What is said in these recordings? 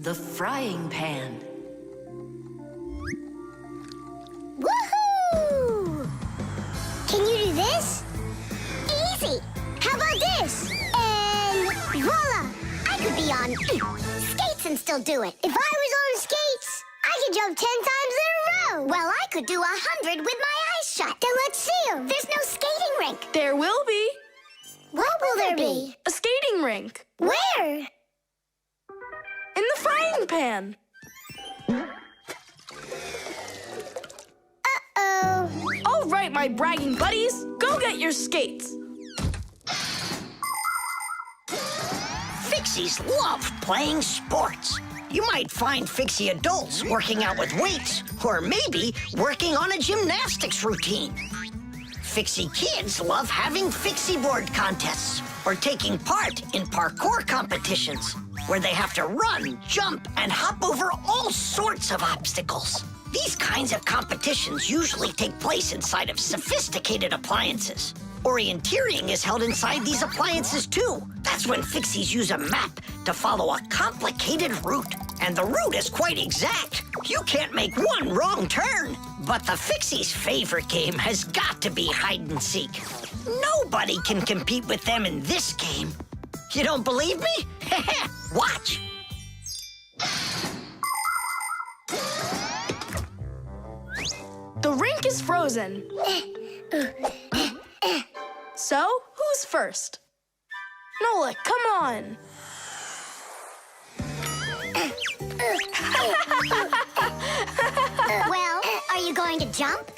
The frying pan. Woohoo! Can you do this? Easy! How about this? And voila! I could be on skates and still do it. If I was on skates, I could jump 10 times in a row. Well, I could do 100 with my eyes shut. Then let's see 'em. There's no skating rink. There will be. What will there be? A skating rink. Where? In the frying pan. Uh-oh. All right, my bragging buddies, go get your skates. Fixies love playing sports. You might find Fixie adults working out with weights, or maybe working on a gymnastics routine. Fixie kids love having Fixie board contests, or taking part in parkour competitions, where they have to run, jump, and hop over all sorts of obstacles. These kinds of competitions usually take place inside of sophisticated appliances. Orienteering is held inside these appliances, too. That's when Fixies use a map to follow a complicated route. And the route is quite exact. You can't make one wrong turn. But the Fixies' favorite game has got to be hide and seek. Nobody can compete with them in this game. You don't believe me? Watch. The rink is frozen. So, who's first? Nolik, come on. Well, are you going to jump?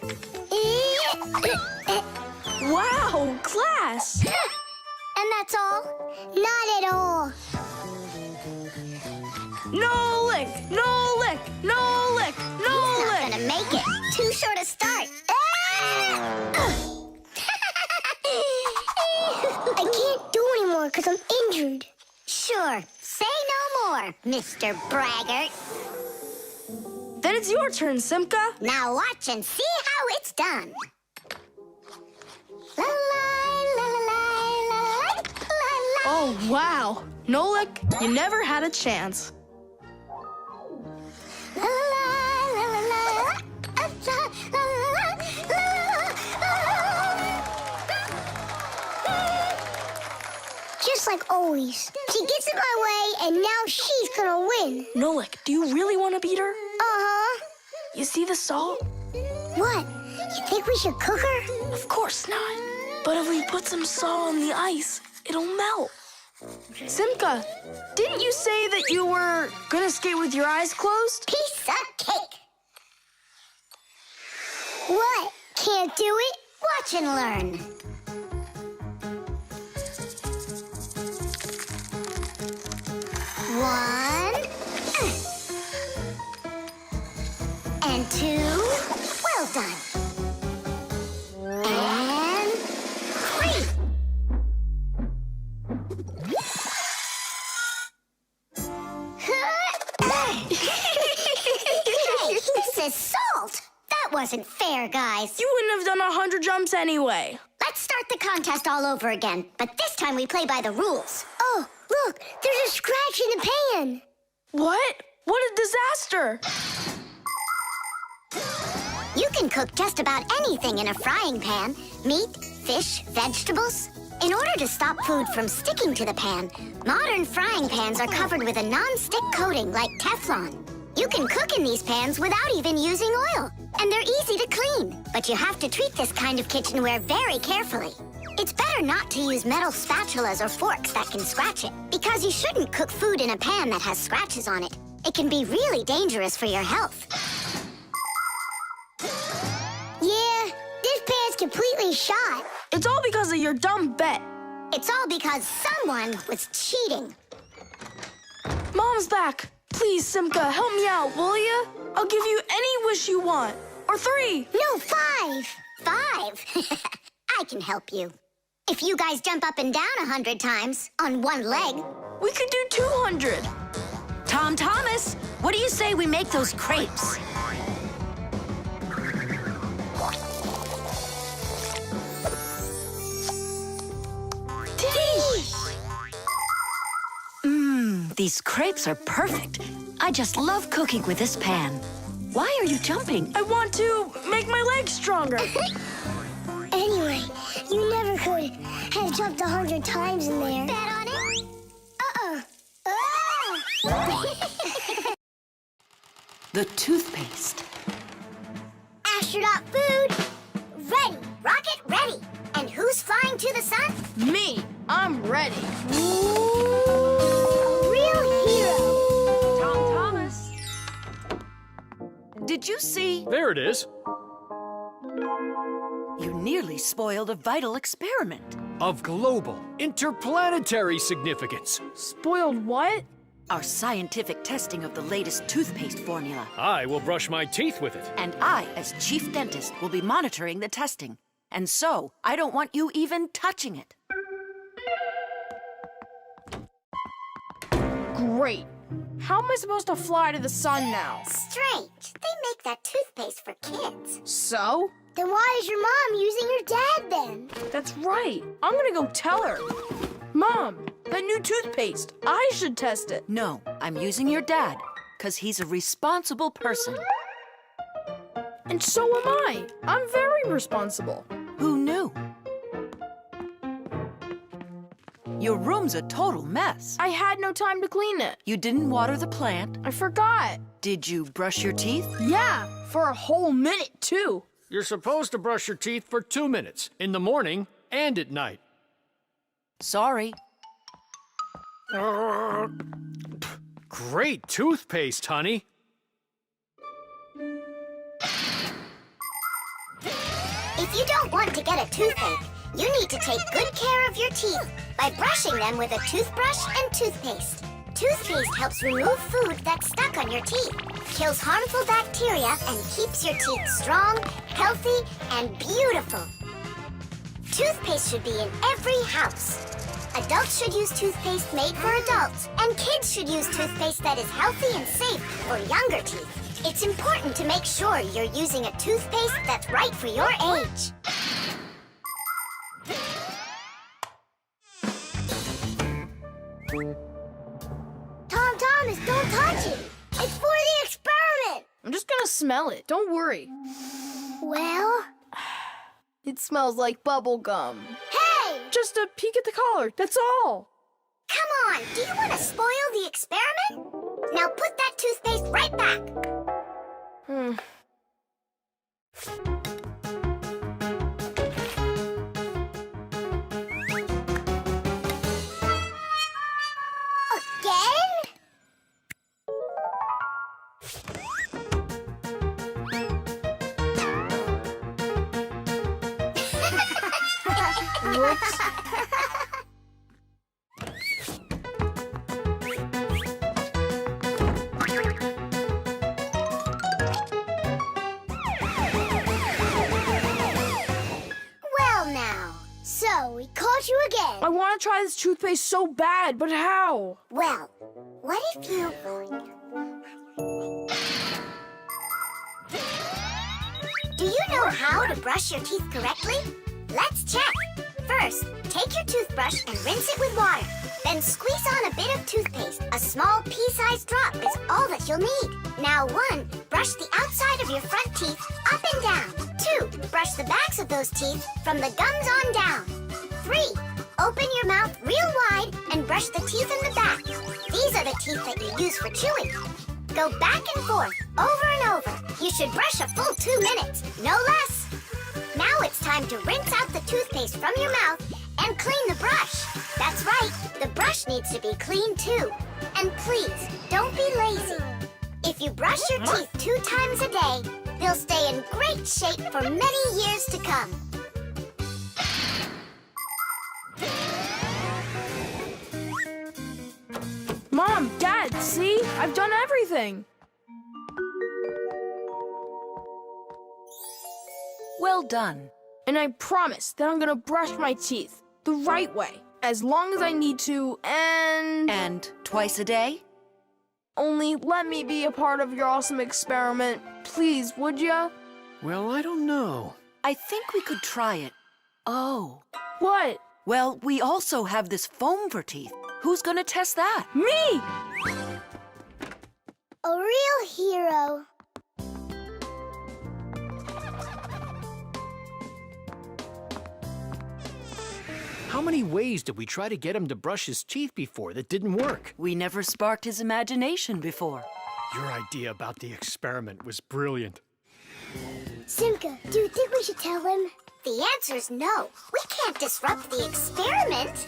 Wow, class. And that's all? Not at all. Nolik, Nolik, Nolik, He's not Nolik. gonna make it. Too short a start. I can't do anymore because I'm injured. Sure. Say no more, Mr. Braggart. Then it's your turn, Simka. Now watch and see how it's done. La la la la la la la. Oh, wow. Nolik, you never had a chance. La la la la la la la la la. Just like always. She gets in my way, and now she's gonna win. Nolik, do you really want to beat her? Uh-huh. You see the salt? What? You think we should cook her? Of course not. But if we put some salt on the ice, it'll melt. Simka, didn't you say that you were gonna skate with your eyes closed? Piece of cake. What? Can't do it? Watch and learn. One. And two. Well done. And three. Hey, this is salt. That wasn't fair, guys. You wouldn't have done 100 jumps anyway. Let's start the contest all over again, but this time we play by the rules. Oh, look, there's a scratch in the pan. What? What a disaster! You can cook just about anything in a frying pan. Meat, fish, vegetables. In order to stop food from sticking to the pan, modern frying pans are covered with a non-stick coating like Teflon. You can cook in these pans without even using oil, and they're easy to clean. But you have to treat this kind of kitchenware very carefully. It's better not to use metal spatulas or forks that can scratch it, because you shouldn't cook food in a pan that has scratches on it. It can be really dangerous for your health. Yeah, this pan's completely shot. It's all because of your dumb bet. It's all because someone was cheating. Mom's back. Please, Simka, help me out, will ya? I'll give you any wish you want. Or 3. No, 5. 5? I can help you. If you guys jump up and down 100 times on one leg. We could do 200. Tom Thomas, what do you say we make those crepes? These crepes are perfect. I just love cooking with this pan. Why are you jumping? I want to make my legs stronger. Anyway, you never could have jumped 100 times in there. Bet on it? The toothpaste. Astronaut food, ready. Rocket ready. And who's flying to the sun? Me, I'm ready. A real hero. Tom Thomas. Did you see? There it is. You nearly spoiled a vital experiment. Of global, interplanetary significance. Spoiled what? Our scientific testing of the latest toothpaste formula. I will brush my teeth with it. And I, as chief dentist, will be monitoring the testing. And so, I don't want you even touching it. Great. How am I supposed to fly to the sun now? Strange. They make that toothpaste for kids. So? Then why is your mom using your dad then? That's right. I'm gonna go tell her. Mom, that new toothpaste. I should test it. No, I'm using your dad, because he's a responsible person. And so am I. I'm very responsible. Who knew? Your room's a total mess. I had no time to clean it. You didn't water the plant. I forgot. Did you brush your teeth? Yeah, for a whole minute, too. You're supposed to brush your teeth for 2 minutes, in the morning and at night. Sorry. Great toothpaste, honey. If you don't want to get a toothache, you need to take good care of your teeth by brushing them with a toothbrush and toothpaste. Toothpaste helps remove food that's stuck on your teeth, kills harmful bacteria, and keeps your teeth strong, healthy, and beautiful. Toothpaste should be in every house. Adults should use toothpaste made for adults, and kids should use toothpaste that is healthy and safe for younger teeth. It's important to make sure you're using a toothpaste that's right for your age. Tom Thomas, don't touch it. It's for the experiment. I'm just gonna smell it. Don't worry. Well, It smells like bubble gum. Hey! Just a peek at the collar, that's all. Come on, do you want to spoil the experiment? Now put that toothpaste right back. Again? Whoops. Well now, so we caught you again. I want to try this toothpaste so bad, but how? well, what if you... Do you know how to brush your teeth correctly? Let's check. First, take your toothbrush and rinse it with water. Then squeeze on a bit of toothpaste. A small pea-sized drop is all that you'll need. Now 1, brush the outside of your front teeth up and down. 2, brush the backs of those teeth from the gums on down. 3, open your mouth real wide and brush the teeth in the back. These are the teeth that you use for chewing. Go back and forth, over and over. You should brush a full 2 minutes, no less. Now it's time to rinse out the toothpaste from your mouth and clean the brush. That's right, the brush needs to be clean too. And please, don't be lazy. If you brush your teeth 2 times a day, they'll stay in great shape for many years to come. Mom, Dad, see? I've done everything. Well done. And I promise that I'm gonna brush my teeth the right way, as long as I need to, And twice a day? only let me be a part of your awesome experiment. Please, would ya? Well, I don't know. I think we could try it. Oh. What? Well, we also have this foam for teeth. Who's gonna test that? Me! How many ways did we try to get him to brush his teeth before that didn't work? We never sparked his imagination before. Your idea about the experiment was brilliant. Simka, do you think we should tell him? The answer's no. We can't disrupt the experiment.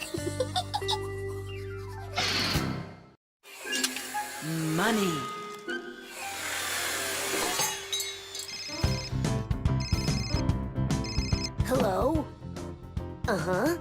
Money. Hello? Uh-huh.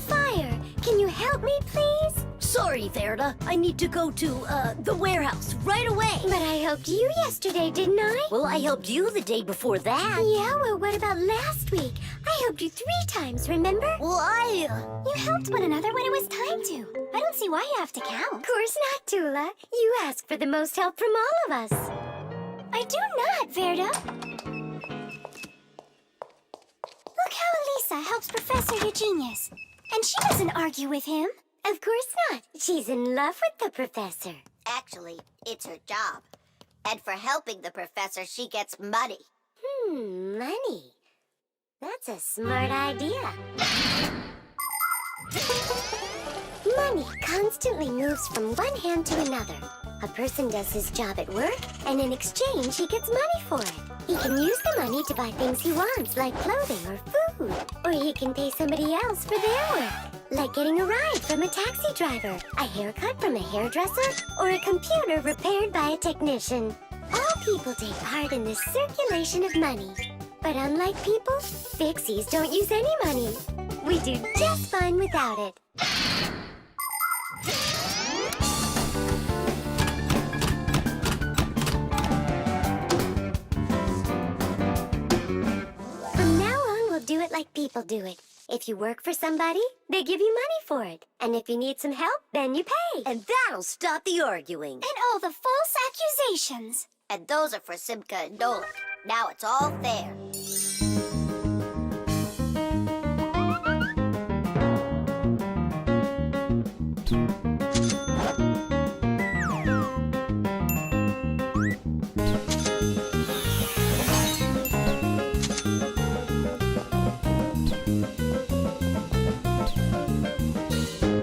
Fire, can you help me, please? Sorry, Verda. I need to go to, the warehouse right away. But I helped you yesterday, didn't I? Well, I helped you the day before that. Yeah, well, what about last week? I helped you 3 times, remember? Well, You helped one another when it was time to. I don't see why you have to count. Of course not, Tula. You ask for the most help from all of us. I do not, Verda. Look how Elisa helps Professor Eugenius. And she doesn't argue with him. Of course not. She's in love with the professor. Actually, it's her job. And for helping the professor, she gets money. Money. That's a smart idea. Money constantly moves from one hand to another. A person does his job at work, and in exchange, he gets money for it. He can use the money to buy things he wants, like clothing or food. Or he can pay somebody else for their work, like getting a ride from a taxi driver, a haircut from a hairdresser, or a computer repaired by a technician. All people take part in this circulation of money. But unlike people, Fixies don't use any money. We do just fine without it. From now on, we'll do it like people do it. If you work for somebody, they give you money for it. And if you need some help, then you pay. and that'll stop the arguing. And all the false accusations. And those are for Simka and Nolik. Now it's all fair.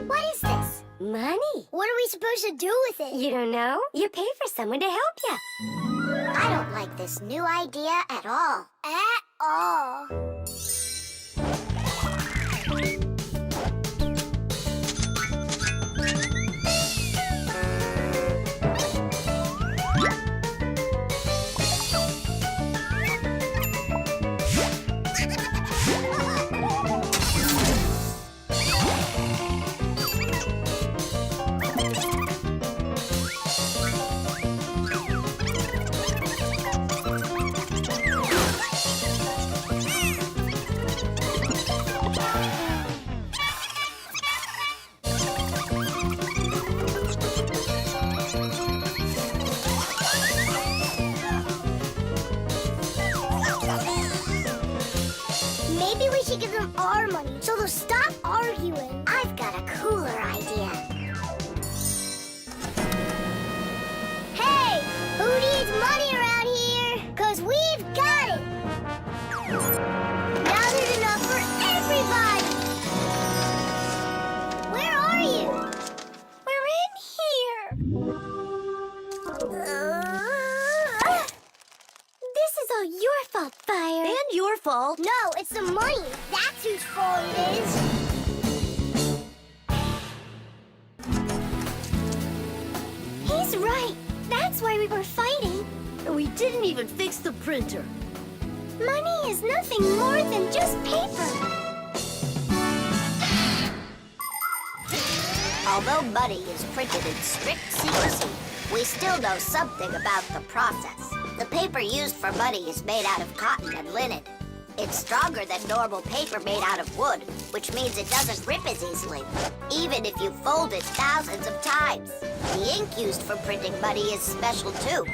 What is this? Money. What are we supposed to do with it? You don't know? You pay for someone to help you. I don't like this new idea at all. At all. Maybe we should give them our money so they'll stop arguing. I've got a cooler idea. Hey, who needs money around here? 'Cause we've got it. Now there's enough for everybody. Where are you? We're in here. This is all your fault, Fire. And your fault. No, it's the money. That's whose fault it is. He's right. That's why we were fighting. And we didn't even fix the printer. Money is nothing more than just paper. Although money is printed in strict secrecy, we still know something about the process. The paper used for money is made out of cotton and linen. It's stronger than normal paper made out of wood, which means it doesn't rip as easily, even if you fold it thousands of times. The ink used for printing money is special too.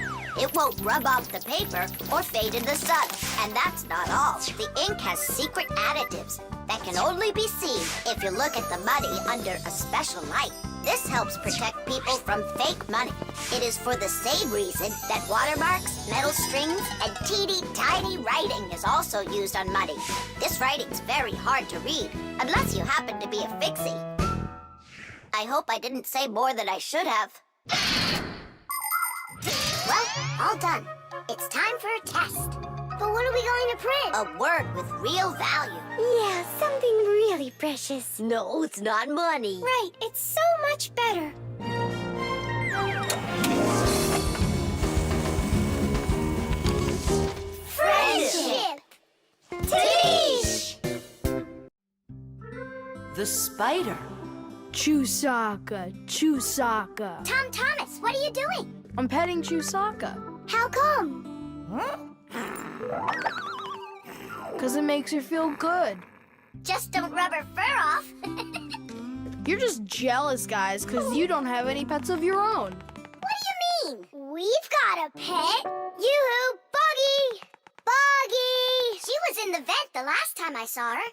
It won't rub off the paper or fade in the sun. And that's not all. The ink has secret additives that can only be seen if you look at the money under a special light. This helps protect people from fake money. It is for the same reason that watermarks, metal strings, and teeny-tiny writing is also used on money. This writing's very hard to read, unless you happen to be a fixie. I hope I didn't say more than I should have. Well, all done. It's time for a test. But what are we going to print? A word with real value. Yeah, something really precious. No, it's not money. Right, it's so much better. Friendship! Tish! The spider. Chusaka, Chusaka. Tom Thomas, what are you doing? I'm petting Chusaka. How come? Because it makes her feel good. Just don't rub her fur off. You're just jealous, guys, because you don't have any pets of your own. What do you mean? We've got a pet. Yoo-hoo, Buggy! Buggy! She was in the vent the last time I saw her.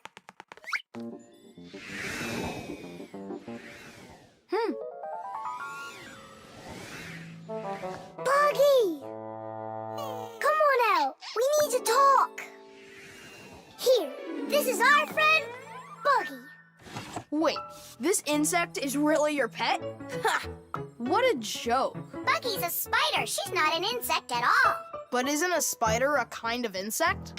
Buggy! Come on out. We need to talk. Here, this is our friend, Buggy. Wait, this insect is really your pet? Ha! What a joke. Buggy's a spider. She's not an insect at all. But isn't a spider a kind of insect?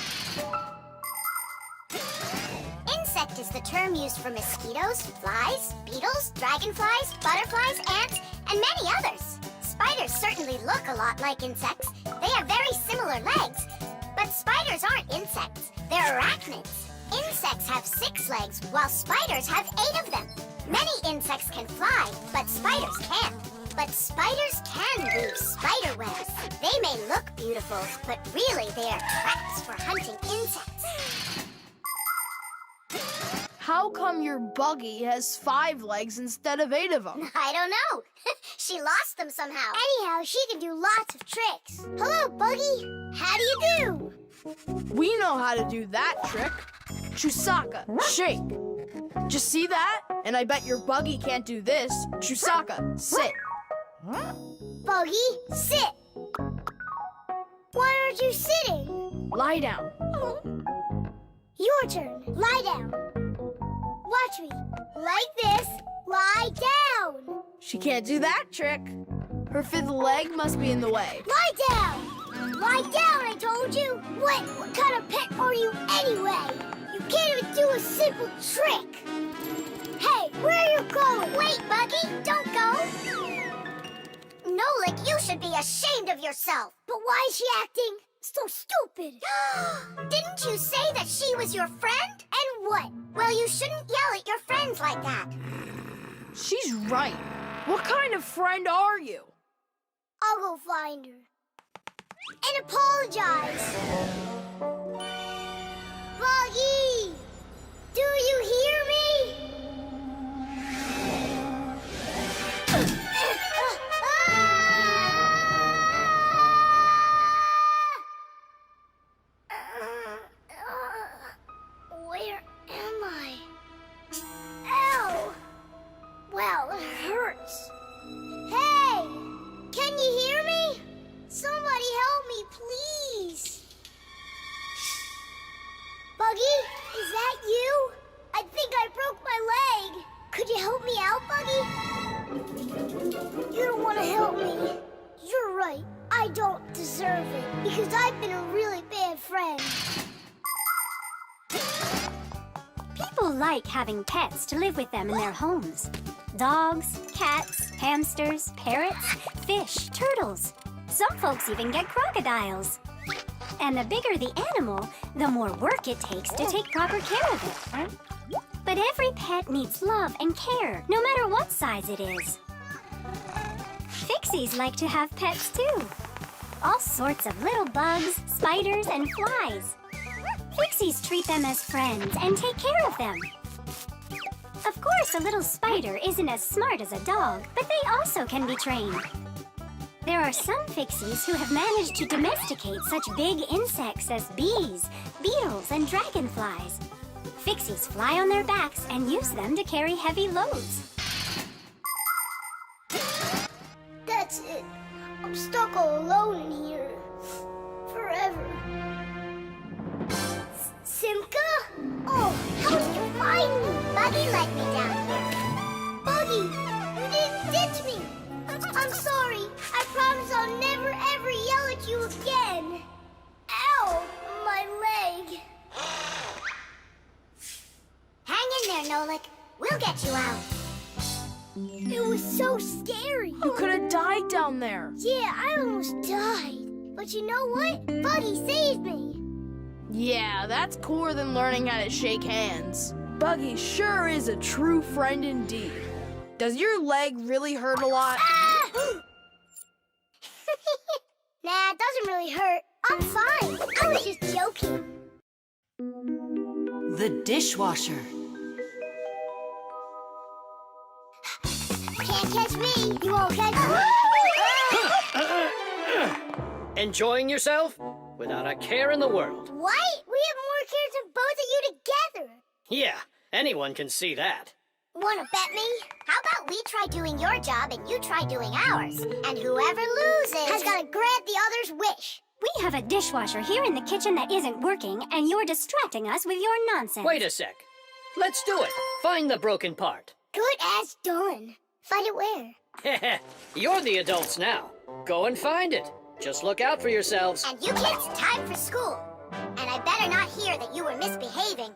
Insect is the term used for mosquitoes, flies, beetles, dragonflies, butterflies, ants, and many others. Spiders certainly look a lot like insects. They have very similar legs. But spiders aren't insects. They're arachnids. Insects have 6 legs, while spiders have 8 of them. Many insects can fly, but spiders can't. But spiders can weave spider webs. They may look beautiful, but really they are traps for hunting insects. How come your buggy has 5 legs instead of 8 of them? I don't know. She lost them somehow. Anyhow, she can do lots of tricks. Hello, Buggy. How do you do? We know how to do that trick. Chusaka, shake. Just see that? And I bet your buggy can't do this. Chusaka, sit. Buggy, sit. Why aren't you sitting? Lie down. Your turn. Lie down. Watch me. Like this. Lie down. She can't do that trick. Her 5th leg must be in the way. Lie down. Lie down, I told you. What kind of pet are you anyway? You can't even do a simple trick. Hey, where are you going? Wait, Buggy, don't go. Nolik, you should be ashamed of yourself. But why is she acting so stupid? Didn't you say that she was your friend? And what? Well, you shouldn't yell at your friends like that. She's right. What kind of friend are you? I'll go find her. And apologize. Buggy! Do you hear me? Where am I? Ow! Well, it hurts. Hey! Can you hear me? Somebody help me, please. Buggy, is that you? I think I broke my leg. Could you help me out, Buggy? You don't want to help me. You're right. I don't deserve it because I've been a really bad friend. People like having pets to live with them in their homes. Dogs, cats, hamsters, parrots, fish, turtles. Some folks even get crocodiles. And the bigger the animal, the more work it takes to take proper care of it. But every pet needs love and care, no matter what size it is. Fixies like to have pets too. All sorts of little bugs, spiders, and flies. Fixies treat them as friends and take care of them. Of course, a little spider isn't as smart as a dog, but they also can be trained. There are some Fixies who have managed to domesticate such big insects as bees, beetles, and dragonflies. Fixies fly on their backs and use them to carry heavy loads. That's it. I'm stuck all alone in here. Forever. Simka? Oh, how did you find me? Buggy led me down here. Buggy, you didn't ditch me. I'm sorry. I promise I'll never ever yell at you again. Ow, my leg. Hang in there, Nolik. We'll get you out. It was so scary. You could have died down there. Yeah, I almost died. But you know what? Buggy saved me. Yeah, that's cooler than learning how to shake hands. Buggy sure is a true friend indeed. Does your leg really hurt a lot? Ah! Nah, it doesn't really hurt. I'm fine. I was just joking. The dishwasher. Can't catch me. You won't catch me. Enjoying yourself? Without a care in the world. What? We have more cares than both of you together. Yeah, anyone can see that. Wanna bet me? How about we try doing your job and you try doing ours? And whoever loses Has got to grant the other's wish. We have a dishwasher here in the kitchen that isn't working, and you're distracting us with your nonsense. Wait a sec. Let's do it. Find the broken part. Good as done. Find it where? You're the adults now. Go and find it. Just look out for yourselves. And you kids, time for school. And I better not hear that you were misbehaving.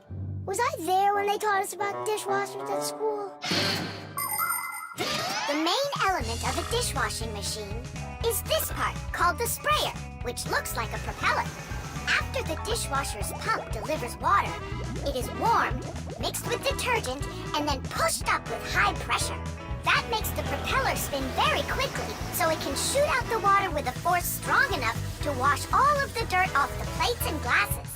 Was I there when they taught us about dishwashers at school? The main element of a dishwashing machine is this part called the sprayer, which looks like a propeller. After the dishwasher's pump delivers water, it is warmed, mixed with detergent, and then pushed up with high pressure. That makes the propeller spin very quickly, so it can shoot out the water with a force strong enough to wash all of the dirt off the plates and glasses.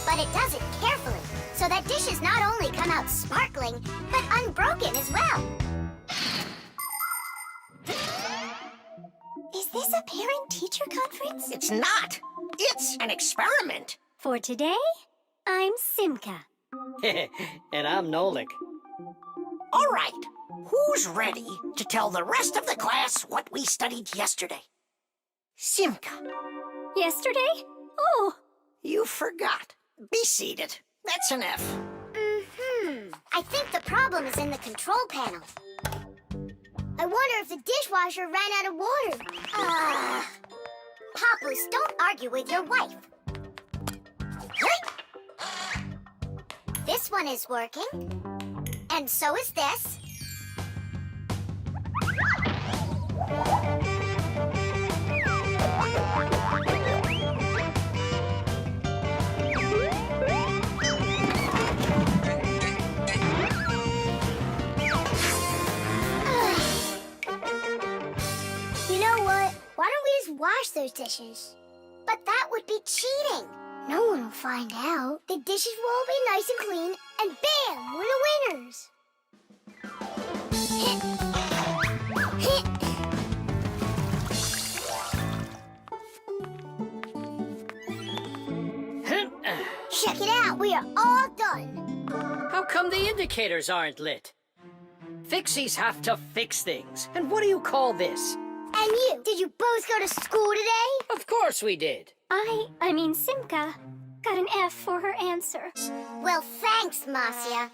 But it does it carefully, so that dishes not only come out sparkling, but unbroken as well. Is this a parent-teacher conference? It's not. It's an experiment. For today, I'm Simka. And I'm Nolik. All right. Who's ready to tell the rest of the class what we studied yesterday? Simka, Yesterday? Oh, you forgot. Be seated. That's an F. I think the problem is in the control panel. I wonder if the dishwasher ran out of water. Papoose, don't argue with your wife. This one is working. And so is this. You know what? Why don't we just wash those dishes? But that would be cheating. No one will find out. The dishes will all be nice and clean, and bam, we're the winners. Check it out. We are all done. How come the indicators aren't lit? Fixies have to fix things. And what do you call this? And you, did you both go to school today? Of course we did. I mean Simka, got an F for her answer. Well, thanks, Marcia.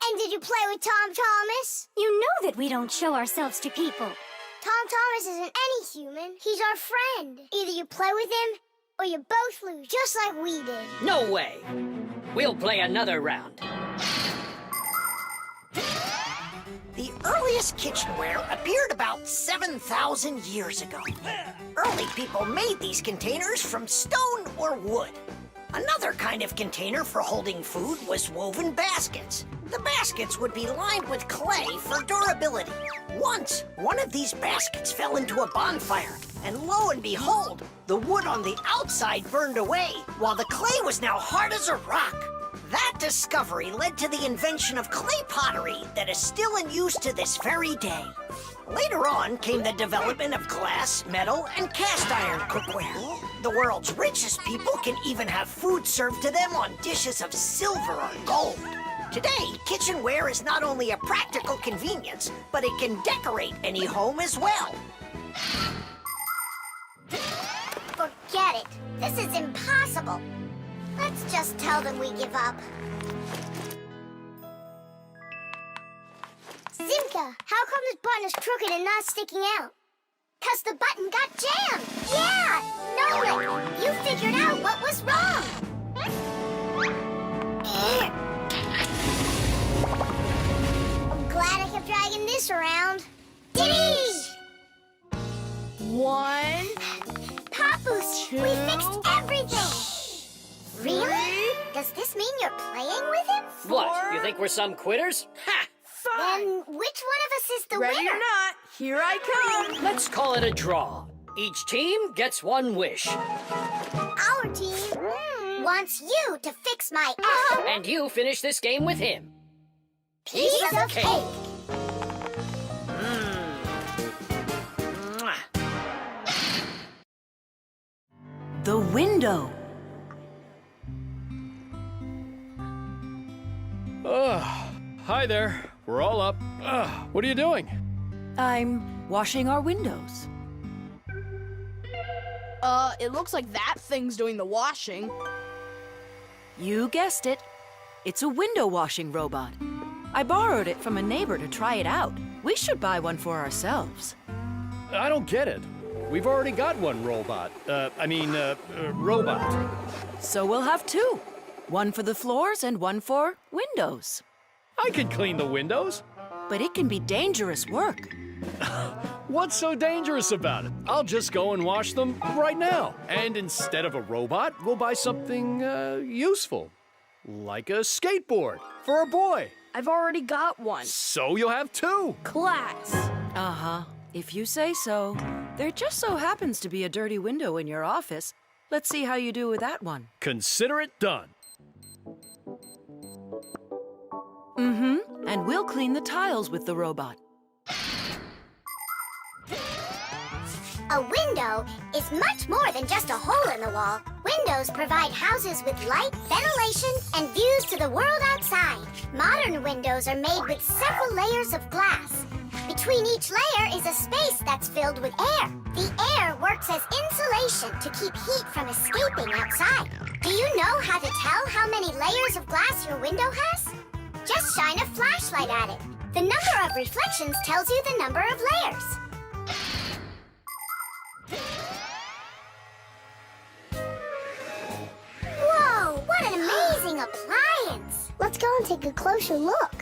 And did you play with Tom Thomas? You know that we don't show ourselves to people. Tom Thomas isn't any human. He's our friend. Either you play with him, or you both lose, just like we did. No way. We'll play another round. The earliest kitchenware appeared about 7,000 years ago. Early people made these containers from stone or wood. Another kind of container for holding food was woven baskets. The baskets would be lined with clay for durability. Once, one of these baskets fell into a bonfire, and lo and behold, the wood on the outside burned away, while the clay was now hard as a rock. That discovery led to the invention of clay pottery that is still in use to this very day. Later on came the development of glass, metal, and cast iron cookware. The world's richest people can even have food served to them on dishes of silver or gold. Today, kitchenware is not only a practical convenience, but it can decorate any home as well. Forget it. This is impossible. Let's just tell them we give up. Simka, how come this button is crooked and not sticking out? 'Cause the button got jammed. Yeah, Nolik, you figured out what was wrong. I'm glad I kept dragging this around. Diddy! 1, Papoose, 2, we fixed everything. Really? Does this mean you're playing with him? What? You think we're some quitters? Ha! 5. Then which one of us is the Ready winner? or not, here I come. Let's call it a draw. Each team gets one wish. Our team wants you to fix my And you finish this game with him. piece of cake. Mwah. The window. Hi there. We're all up. What are you doing? I'm washing our windows. It looks like that thing's doing the washing. You guessed it. It's a window washing robot. I borrowed it from a neighbor to try it out. We should buy one for ourselves. I don't get it. We've already got one robot. Robot. So we'll have two. One for the floors and one for windows. I can clean the windows. But it can be dangerous work. What's so dangerous about it? I'll just go and wash them right now. And instead of a robot, we'll buy something useful. Like a skateboard for a boy. I've already got one. So you'll have two. Class. Uh-huh. If you say so. There just so happens to be a dirty window in your office. Let's see how you do with that one. Consider it done. Mm-hmm. And we'll clean the tiles with the robot. A window is much more than just a hole in the wall. Windows provide houses with light, ventilation, and views to the world outside. Modern windows are made with several layers of glass. Between each layer is a space that's filled with air. The air works as insulation to keep heat from escaping outside. Do you know how to tell how many layers of glass your window has? Just shine a flashlight at it. The number of reflections tells you the number of layers. Whoa, what an amazing appliance! Let's go and take a closer look.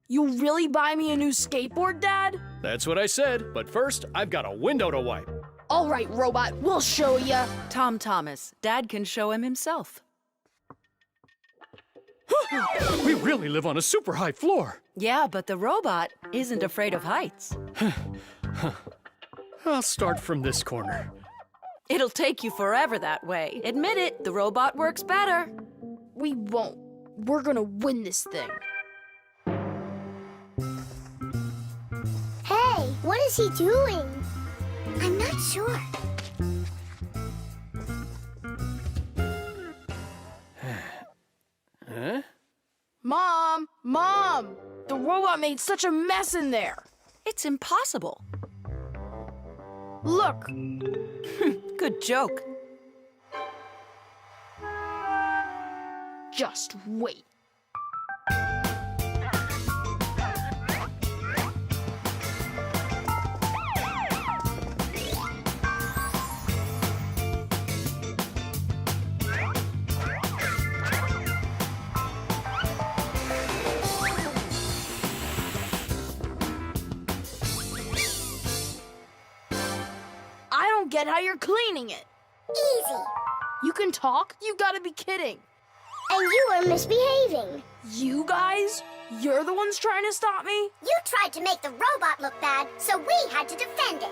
You'll really buy me a new skateboard, Dad? That's what I said. But first, I've got a window to wipe. All right, robot, we'll show ya. Tom Thomas. Dad can show him himself. We really live on a super high floor. Yeah, but the robot isn't afraid of heights. I'll start from this corner. It'll take you forever that way. Admit it, the robot works better. We won't. We're gonna win this thing. Hey, what is he doing? I'm not sure. Huh? Mom! The robot made such a mess in there. It's impossible. Look, Good joke. just wait. I don't get how you're cleaning it. Easy. You can talk? You gotta be kidding. And you are misbehaving. You guys? You're the ones trying to stop me? You tried to make the robot look bad, so we had to defend it.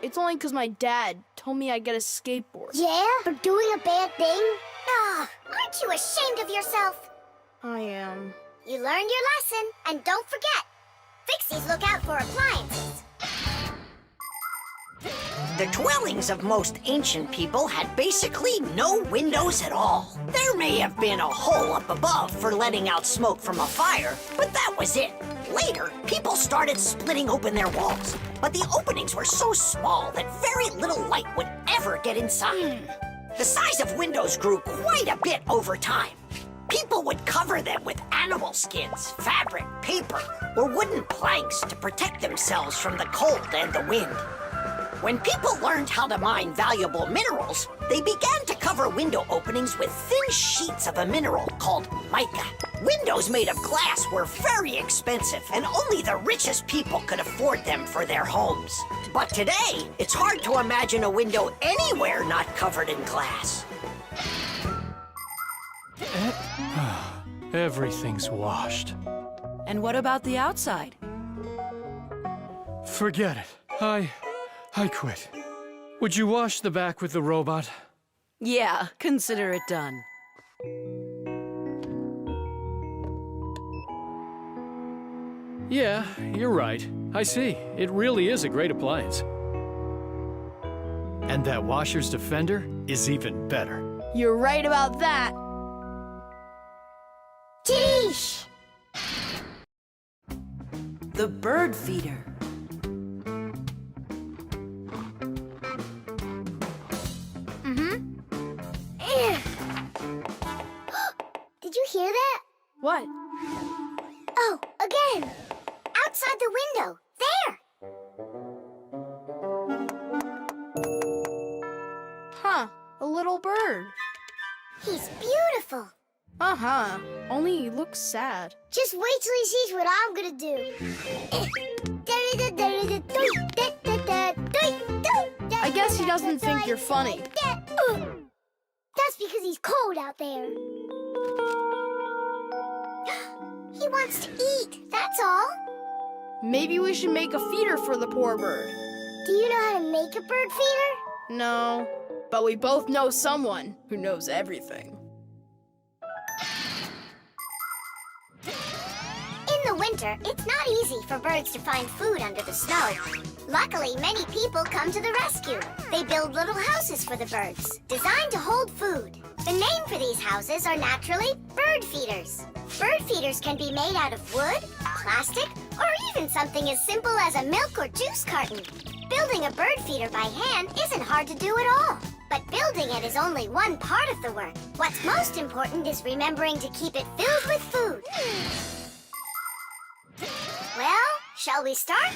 It's only because my dad told me I'd get a skateboard. Yeah? For doing a bad thing? Aren't you ashamed of yourself? I am. You learned your lesson, and don't forget, Fixies look out for appliances. The dwellings of most ancient people had basically no windows at all. There may have been a hole up above for letting out smoke from a fire, but that was it. Later, people started splitting open their walls, but the openings were so small that very little light would ever get inside. The size of windows grew quite a bit over time. People would cover them with animal skins, fabric, paper, or wooden planks to protect themselves from the cold and the wind. When people learned how to mine valuable minerals, they began to cover window openings with thin sheets of a mineral called mica. Windows made of glass were very expensive, and only the richest people could afford them for their homes. But today, it's hard to imagine a window anywhere not covered in glass. Everything's washed. And what about the outside? Forget it. I quit. Would you wash the back with the robot? Yeah, consider it done. Yeah, you're right. I see. It really is a great appliance. And that washer's defender is even better. You're right about that. Tish! The bird feeder. Did you hear that? What? Oh, again! Outside the window! There! Huh, a little bird. He's beautiful! Uh-huh, only he looks sad. Just wait till he sees what I'm gonna do. I guess he doesn't think you're funny. That's because he's cold out there. He wants to eat, that's all. Maybe we should make a feeder for the poor bird. Do you know how to make a bird feeder? No, but we both know someone who knows everything. In the winter, it's not easy for birds to find food under the snow. Luckily, many people come to the rescue. They build little houses for the birds, designed to hold food. The name for these houses are naturally bird feeders. Bird feeders can be made out of wood, plastic, or even something as simple as a milk or juice carton. Building a bird feeder by hand isn't hard to do at all. But building it is only one part of the work. What's most important is remembering to keep it filled with food. Well, shall we start?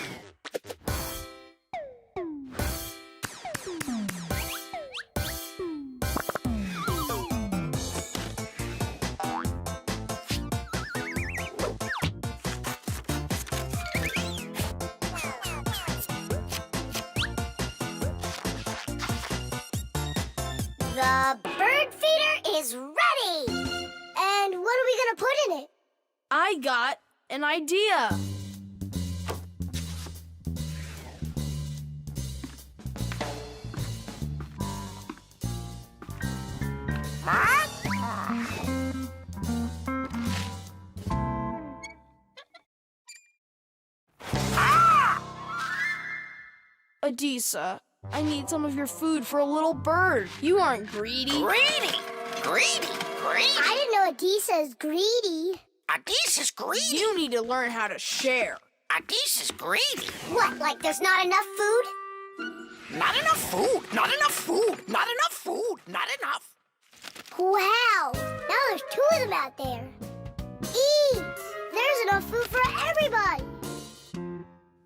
The bird feeder is ready! And what are we gonna put in it? I got an idea. Adisa, I need some of your food for a little bird. You aren't greedy. Greedy! Greedy! Greedy! I didn't know Adisa's greedy. Adisa's greedy! You need to learn how to share. Adisa's greedy! What, like there's not enough food? Not enough food! Not enough food! Not enough food! Not enough! Wow! Now there's two of them out there. Eat! There's enough food for everybody.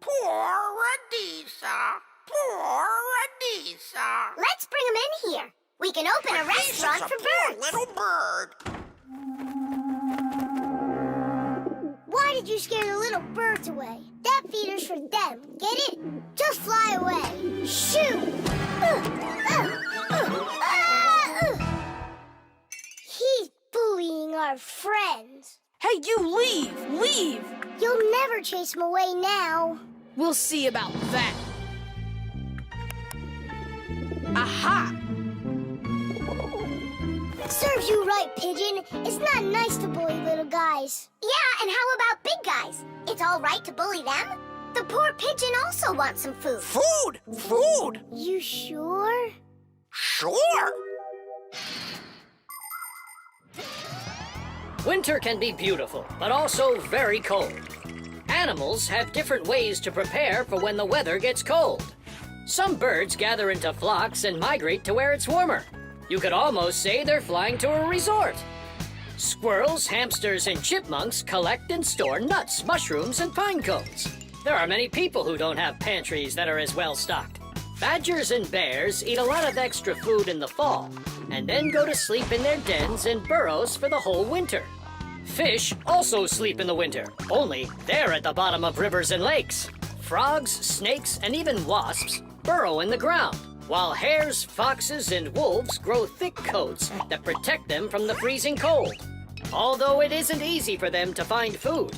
Poor Adisa! Poor Adisa! Let's bring them in here. We can open a restaurant for birds. Little bird. Why did you scare the little birds away? That feeder's for them. Get it? Just fly away. Shoot! He's bullying our friends. Hey, you leave! Leave! You'll never chase him away now. We'll see about that. Aha! Serves you right, Pigeon. It's not nice to bully little guys. Yeah, and how about big guys? It's all right to bully them. The poor pigeon also wants some food. Food! Food! You sure? Sure! Winter can be beautiful, but also very cold. Animals have different ways to prepare for when the weather gets cold. Some birds gather into flocks and migrate to where it's warmer. You could almost say they're flying to a resort. Squirrels, hamsters, and chipmunks collect and store nuts, mushrooms, and pine cones. There are many people who don't have pantries that are as well stocked. Badgers and bears eat a lot of extra food in the fall, and then go to sleep in their dens and burrows for the whole winter. Fish also sleep in the winter, only they're at the bottom of rivers and lakes. Frogs, snakes, and even wasps burrow in the ground, while hares, foxes, and wolves grow thick coats that protect them from the freezing cold, although it isn't easy for them to find food.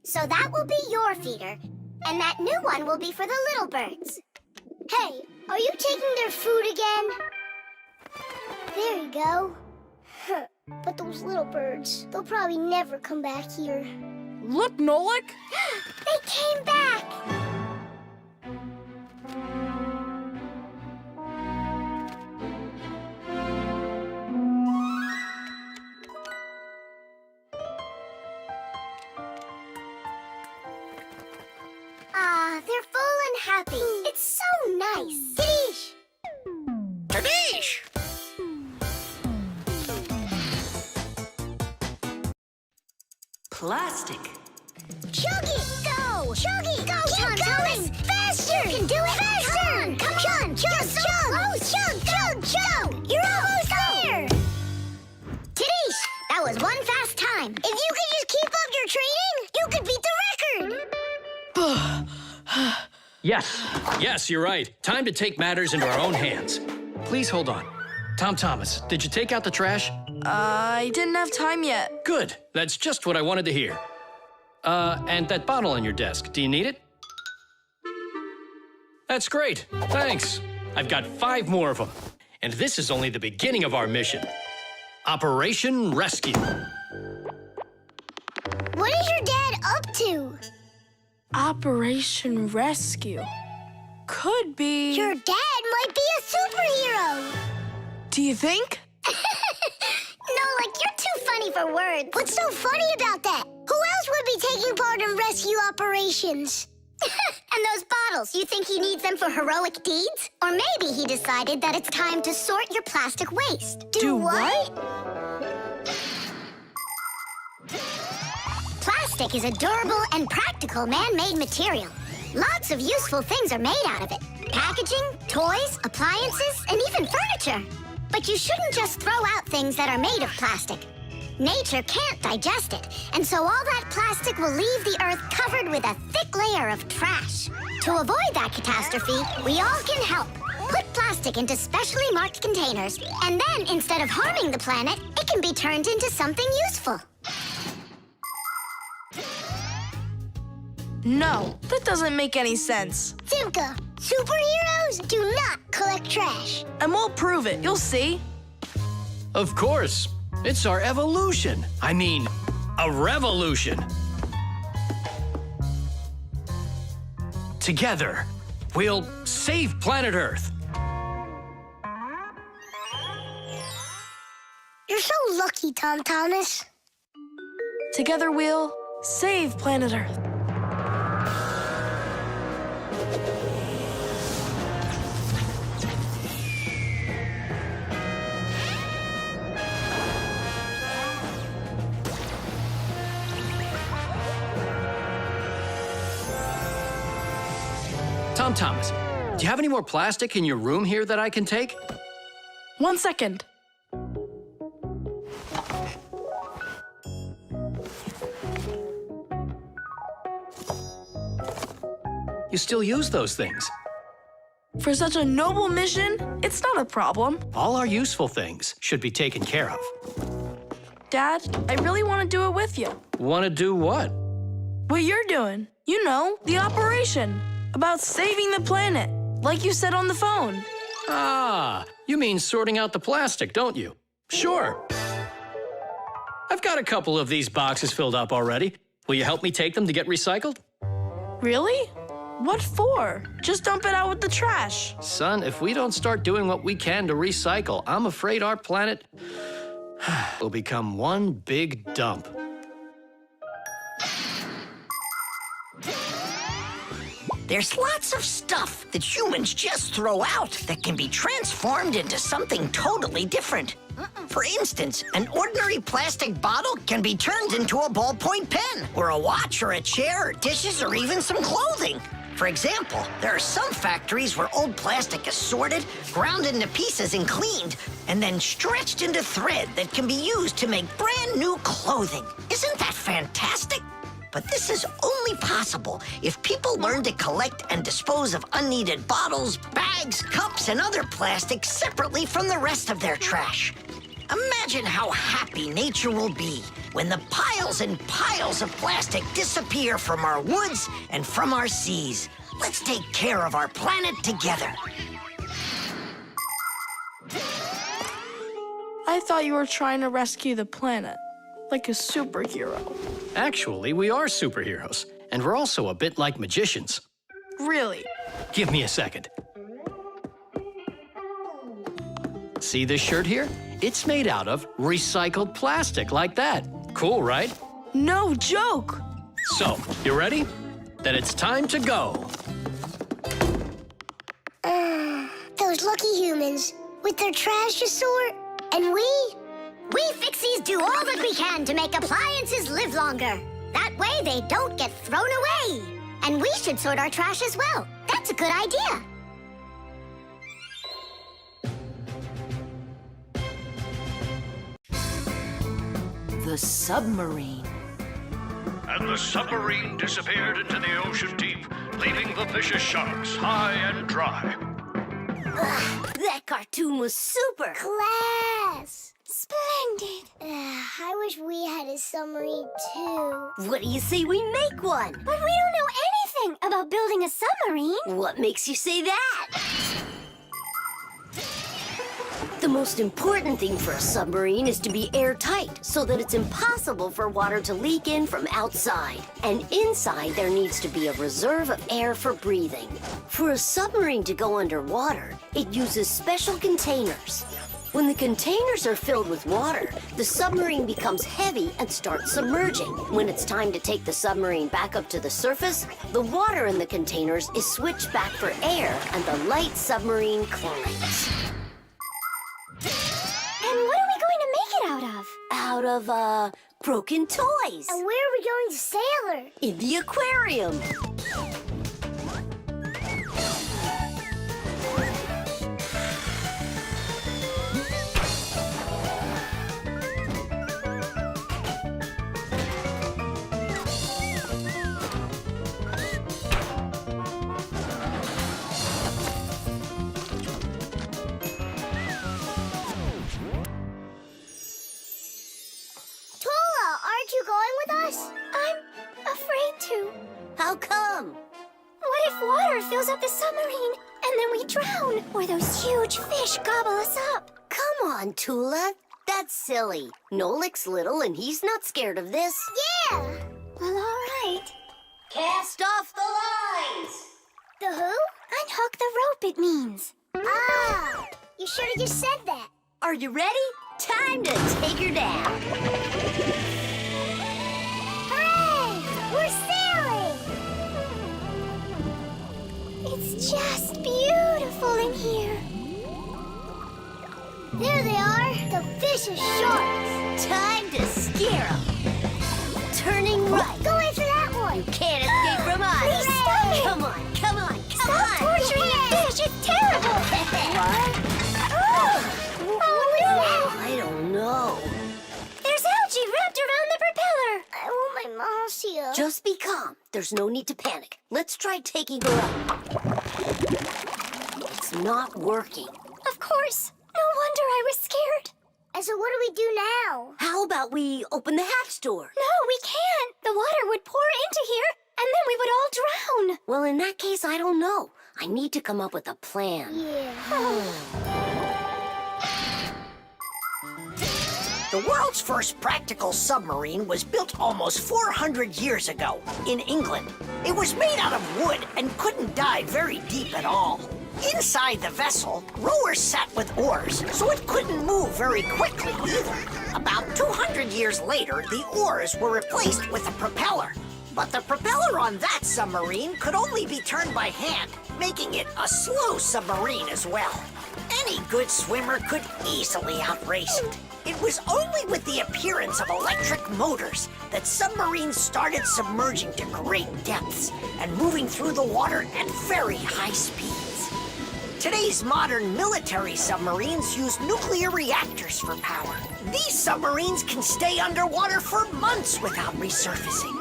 So that will be your feeder, and that new one will be for the little birds. Hey, are you taking their food again? There you go. But those little birds, they'll probably never come back here. Look, Nolik! They came back! Ah, they're full and happy. It's so nice. Dish! Tadish! Plastic. Chug it! Go! Chug it! Go, Tom Thomas! Faster! You can do it! Faster! Come on! Chug! Chug! Chug! Chug! Chug! You're almost there! Tidish! That was one fast time. If you could just keep up your training, you could beat the record! Yes, you're right. Time to take matters into our own hands. Please hold on. Tom Thomas, did you take out the trash? I didn't have time yet. Good. That's just what I wanted to hear. And that bottle on your desk, do you need it? That's great. Thanks. I've got 5 more of them. And this is only the beginning of our mission. Operation Rescue. What is your dad up to? Operation Rescue. Could be... Your dad might be a superhero! Do you think? No, like, you're too funny for words. What's so funny about that? Who else would be taking part in rescue operations? And those bottles, you think he needs them for heroic deeds? Or maybe he decided that it's time to sort your plastic waste. Do what? Plastic is a durable and practical man-made material. Lots of useful things are made out of it. Packaging, toys, appliances, and even furniture. But you shouldn't just throw out things that are made of plastic. Nature can't digest it, and so all that plastic will leave the earth covered with a thick layer of trash. To avoid that catastrophe, we all can help. Put plastic into specially marked containers, and then instead of harming the planet, it can be turned into something useful. No, that doesn't make any sense. Simka, superheroes do not collect trash. And we'll prove it. You'll see. Of course. It's our evolution. I mean, a revolution. Together, we'll save planet Earth. You're so lucky, Tom Thomas. Together we'll save planet Earth. Tom Thomas, do you have any more plastic in your room here that I can take? 1 second. You still use those things. For such a noble mission, it's not a problem. All our useful things should be taken care of. Dad, I really want to do it with you. Want to do what? What you're doing. You know, the operation. About saving the planet, like you said on the phone. Ah, you mean sorting out the plastic, don't you? Sure. I've got a couple of these boxes filled up already. Will you help me take them to get recycled? Really? What for? Just dump it out with the trash. Son, if we don't start doing what we can to recycle, I'm afraid our planet will become one big dump. There's lots of stuff that humans just throw out that can be transformed into something totally different. For instance, an ordinary plastic bottle can be turned into a ballpoint pen, or a watch, or a chair, or dishes, or even some clothing. For example, there are some factories where old plastic is sorted, ground into pieces and cleaned, and then stretched into thread that can be used to make brand new clothing. Isn't that fantastic? But this is only possible if people learn to collect and dispose of unneeded bottles, bags, cups, and other plastic separately from the rest of their trash. Imagine how happy nature will be when the piles and piles of plastic disappear from our woods and from our seas. Let's take care of our planet together. I thought you were trying to rescue the planet, like a superhero. Actually, we are superheroes, and we're also a bit like magicians. Really? Give me a second. See this shirt here? It's made out of recycled plastic like that. Cool, right? No joke! So, you ready? Then it's time to go. Those lucky humans with their trash to sort. And we Fixies do all that we can to make appliances live longer. That way they don't get thrown away. And we should sort our trash as well. That's a good idea. The submarine. And the submarine disappeared into the ocean deep, leaving the vicious sharks high and dry. That cartoon was super. class. Splendid. I wish we had a submarine too. What do you say we make one? But we don't know anything about building a submarine. What makes you say that? The most important thing for a submarine is to be airtight so that it's impossible for water to leak in from outside. And inside there needs to be a reserve of air for breathing. For a submarine to go underwater, it uses special containers. When the containers are filled with water, the submarine becomes heavy and starts submerging. When it's time to take the submarine back up to the surface, the water in the containers is switched back for air and the light submarine climbs. And what are we going to make it out of? Out of, broken toys. And where are we going to sail her? In the aquarium. Aren't you going with us? I'm afraid to. How come? What if water fills up the submarine and then we drown? Or those huge fish gobble us up? Come on, Tula. That's silly. Nolik's little and he's not scared of this. Yeah! Well, all right. Cast off the lines! The who? Unhook the rope, it means. Ah! You should have just said that. Are you ready? Time to take her down. Hooray! We're sailing! It's just beautiful in here. There they are, the vicious sharks. Time to scare 'em. Turning right. Go after that one. You can't escape from us. Please stop it. Come on, come on, come Stop on. torturing the fish. It's terrible. I don't know. There's algae wrapped around the propeller. I want my mouse here. Just be calm. There's no need to panic. Let's try taking her up. It's not working. Of course. No wonder I was scared. And so what do we do now? How about we open the hatch door? No, we can't. The water would pour into here, and then we would all drown. Well, in that case, I don't know. I need to come up with a plan. Yeah. The world's first practical submarine was built almost 400 years ago in England. It was made out of wood and couldn't dive very deep at all. Inside the vessel, rowers sat with oars, so it couldn't move very quickly either. About 200 years later, the oars were replaced with a propeller. But the propeller on that submarine could only be turned by hand, making it a slow submarine as well. Any good swimmer could easily outrace it. It was only with the appearance of electric motors that submarines started submerging to great depths and moving through the water at very high speeds. Today's modern military submarines use nuclear reactors for power. These submarines can stay underwater for months without resurfacing.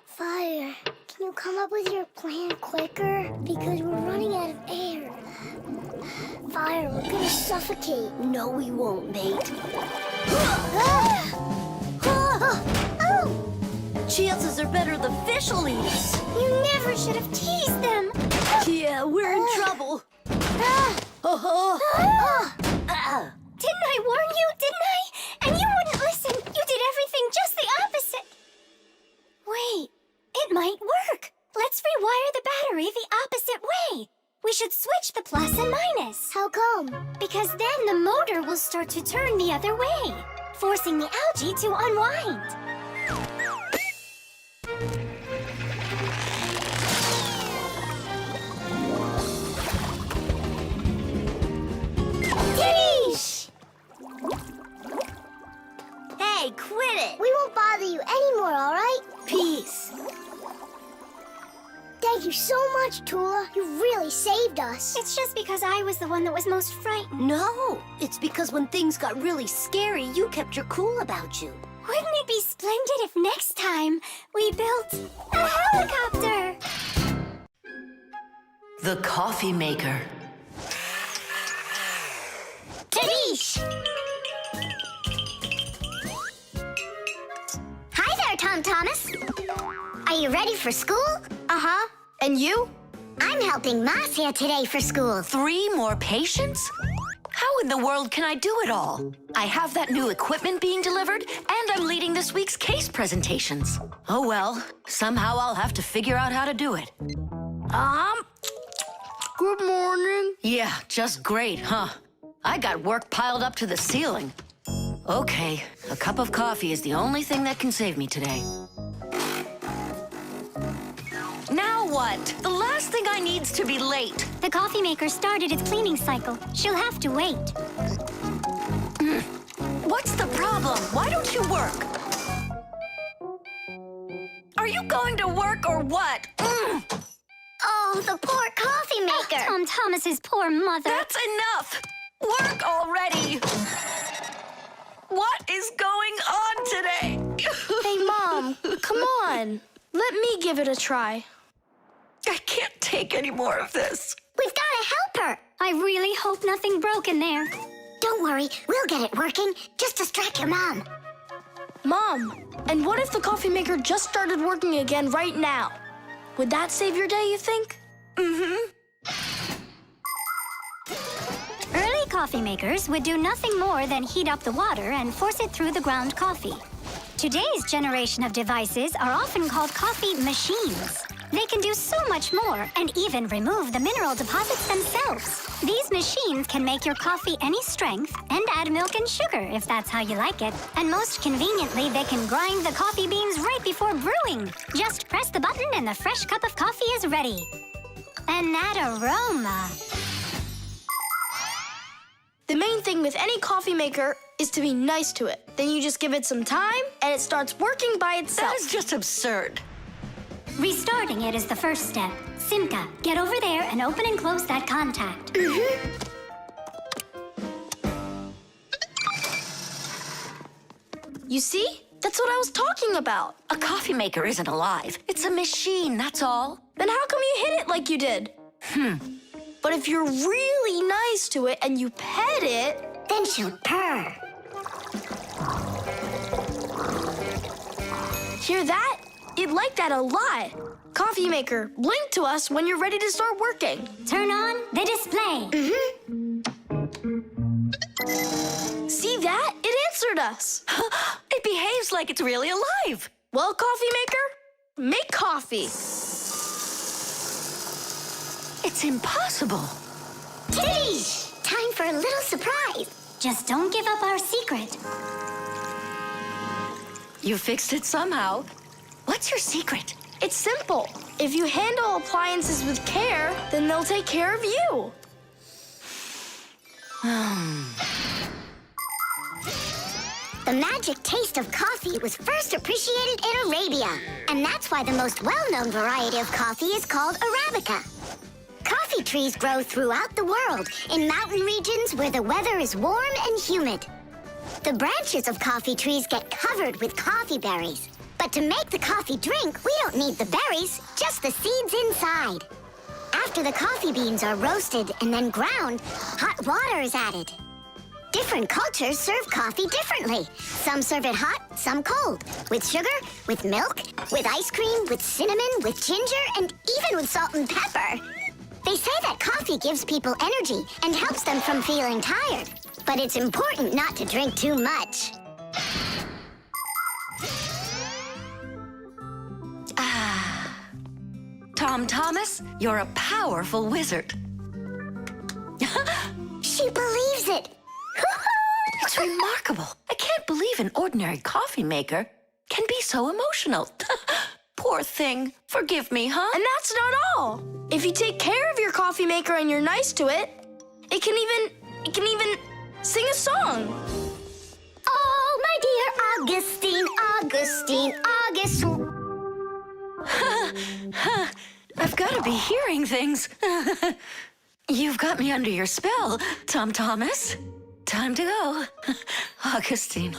Fire, can you come up with your plan quicker? Because we're running out of air. Fire, we're gonna suffocate. No, we won't, mate. Chances are better the fish will eat us. You never should have teased them. Yeah, we're in trouble. Didn't I warn you, didn't I? And you wouldn't listen. You did everything just the opposite. Wait, it might work. Let's rewire the battery the opposite way. We should switch the plus and minus. How come? Because then the motor will start to turn the other way, forcing the algae to unwind. Yeesh! Hey, quit it! We won't bother you anymore, all right? Peace. Thank you so much, Tula. You really saved us. It's just because I was the one that was most frightened. No, it's because when things got really scary, you kept your cool about you. Wouldn't it be splendid if next time we built a helicopter? The coffee maker. Tadish! Hi there, Tom Thomas. Are you ready for school? Uh-huh. And you? I'm helping Moss here today for school. 3 more patients? How in the world can I do it all? I have that new equipment being delivered, and I'm leading this week's case presentations. Oh well, somehow I'll have to figure out how to do it. Good morning. Yeah, just great, huh? I got work piled up to the ceiling. Okay, a cup of coffee is the only thing that can save me today. Now what? The last thing I need's to be late. The coffee maker started its cleaning cycle. She'll have to wait. What's the problem? Why don't you work? Are you going to work or what? Oh, the poor coffee maker. Tom Thomas's poor mother. That's enough! Work already! What is going on today? Hey, Mom, come on. Let me give it a try. I can't take any more of this. We've got to help her. I really hope nothing broke in there. Don't worry, we'll get it working. Just distract your mom. Mom, and what if the coffee maker just started working again right now? Would that save your day, you think? Early coffee makers would do nothing more than heat up the water and force it through the ground coffee. Today's generation of devices are often called coffee machines. They can do so much more and even remove the mineral deposits themselves. These machines can make your coffee any strength and add milk and sugar if that's how you like it. And most conveniently, they can grind the coffee beans right before brewing. Just press the button and the fresh cup of coffee is ready. And that aroma. The main thing with any coffee maker is to be nice to it. Then you just give it some time, and it starts working by itself. That is just absurd. Restarting it is the first step. Simka, get over there and open and close that contact. You see? That's what I was talking about. A coffee maker isn't alive. It's a machine, that's all. Then how come you hit it like you did? But if you're really nice to it and you pet it... Then she'll purr. Hear that? It liked that a lot. Coffee maker, blink to us when you're ready to start working. Turn on the display. See that? It answered us. It behaves like it's really alive. Well, coffee maker, make coffee. It's impossible. Tiddy! Time for a little surprise. Just don't give up our secret. You fixed it somehow. What's your secret? It's simple. If you handle appliances with care, then they'll take care of you. The magic taste of coffee was first appreciated in Arabia, and that's why the most well-known variety of coffee is called Arabica. Coffee trees grow throughout the world in mountain regions where the weather is warm and humid. The branches of coffee trees get covered with coffee berries. But to make the coffee drink, we don't need the berries, just the seeds inside. After the coffee beans are roasted and then ground, hot water is added. Different cultures serve coffee differently. Some serve it hot, some cold. With sugar, with milk, with ice cream, with cinnamon, with ginger, and even with salt and pepper. They say that coffee gives people energy and helps them from feeling tired. But it's important not to drink too much. Tom Thomas, you're a powerful wizard. She believes it. It's remarkable. I can't believe an ordinary coffee maker can be so emotional. Poor thing. Forgive me, huh? And that's not all. If you take care of your coffee maker and you're nice to it, it can even sing a song. Oh, my dear Augustine, Augustine, Augustine. I've got to be hearing things. You've got me under your spell, Tom Thomas. Time to go. Augustine.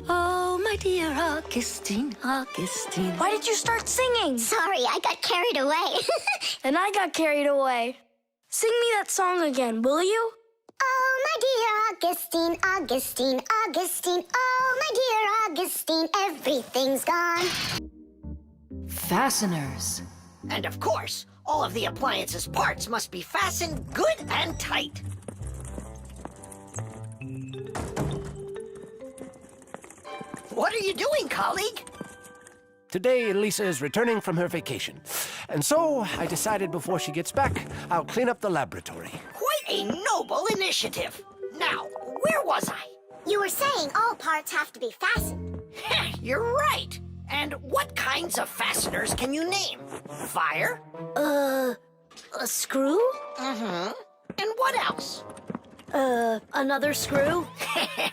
Oh, my dear Augustine, Augustine. Why did you start singing? Sorry, I got carried away. And I got carried away. Sing me that song again, will you? Oh, my dear Augustine, Augustine, Augustine. Oh, my dear Augustine, everything's gone. Fasteners. And of course, all of the appliance's parts must be fastened good and tight. What are you doing, colleague? Today, Lisa is returning from her vacation. And so, I decided before she gets back, I'll clean up the laboratory. Quite a noble initiative. Now, where was I? You were saying all parts have to be fastened. You're right. And what kinds of fasteners can you name? Fire? A screw? Mm-hmm. And what else? Another screw?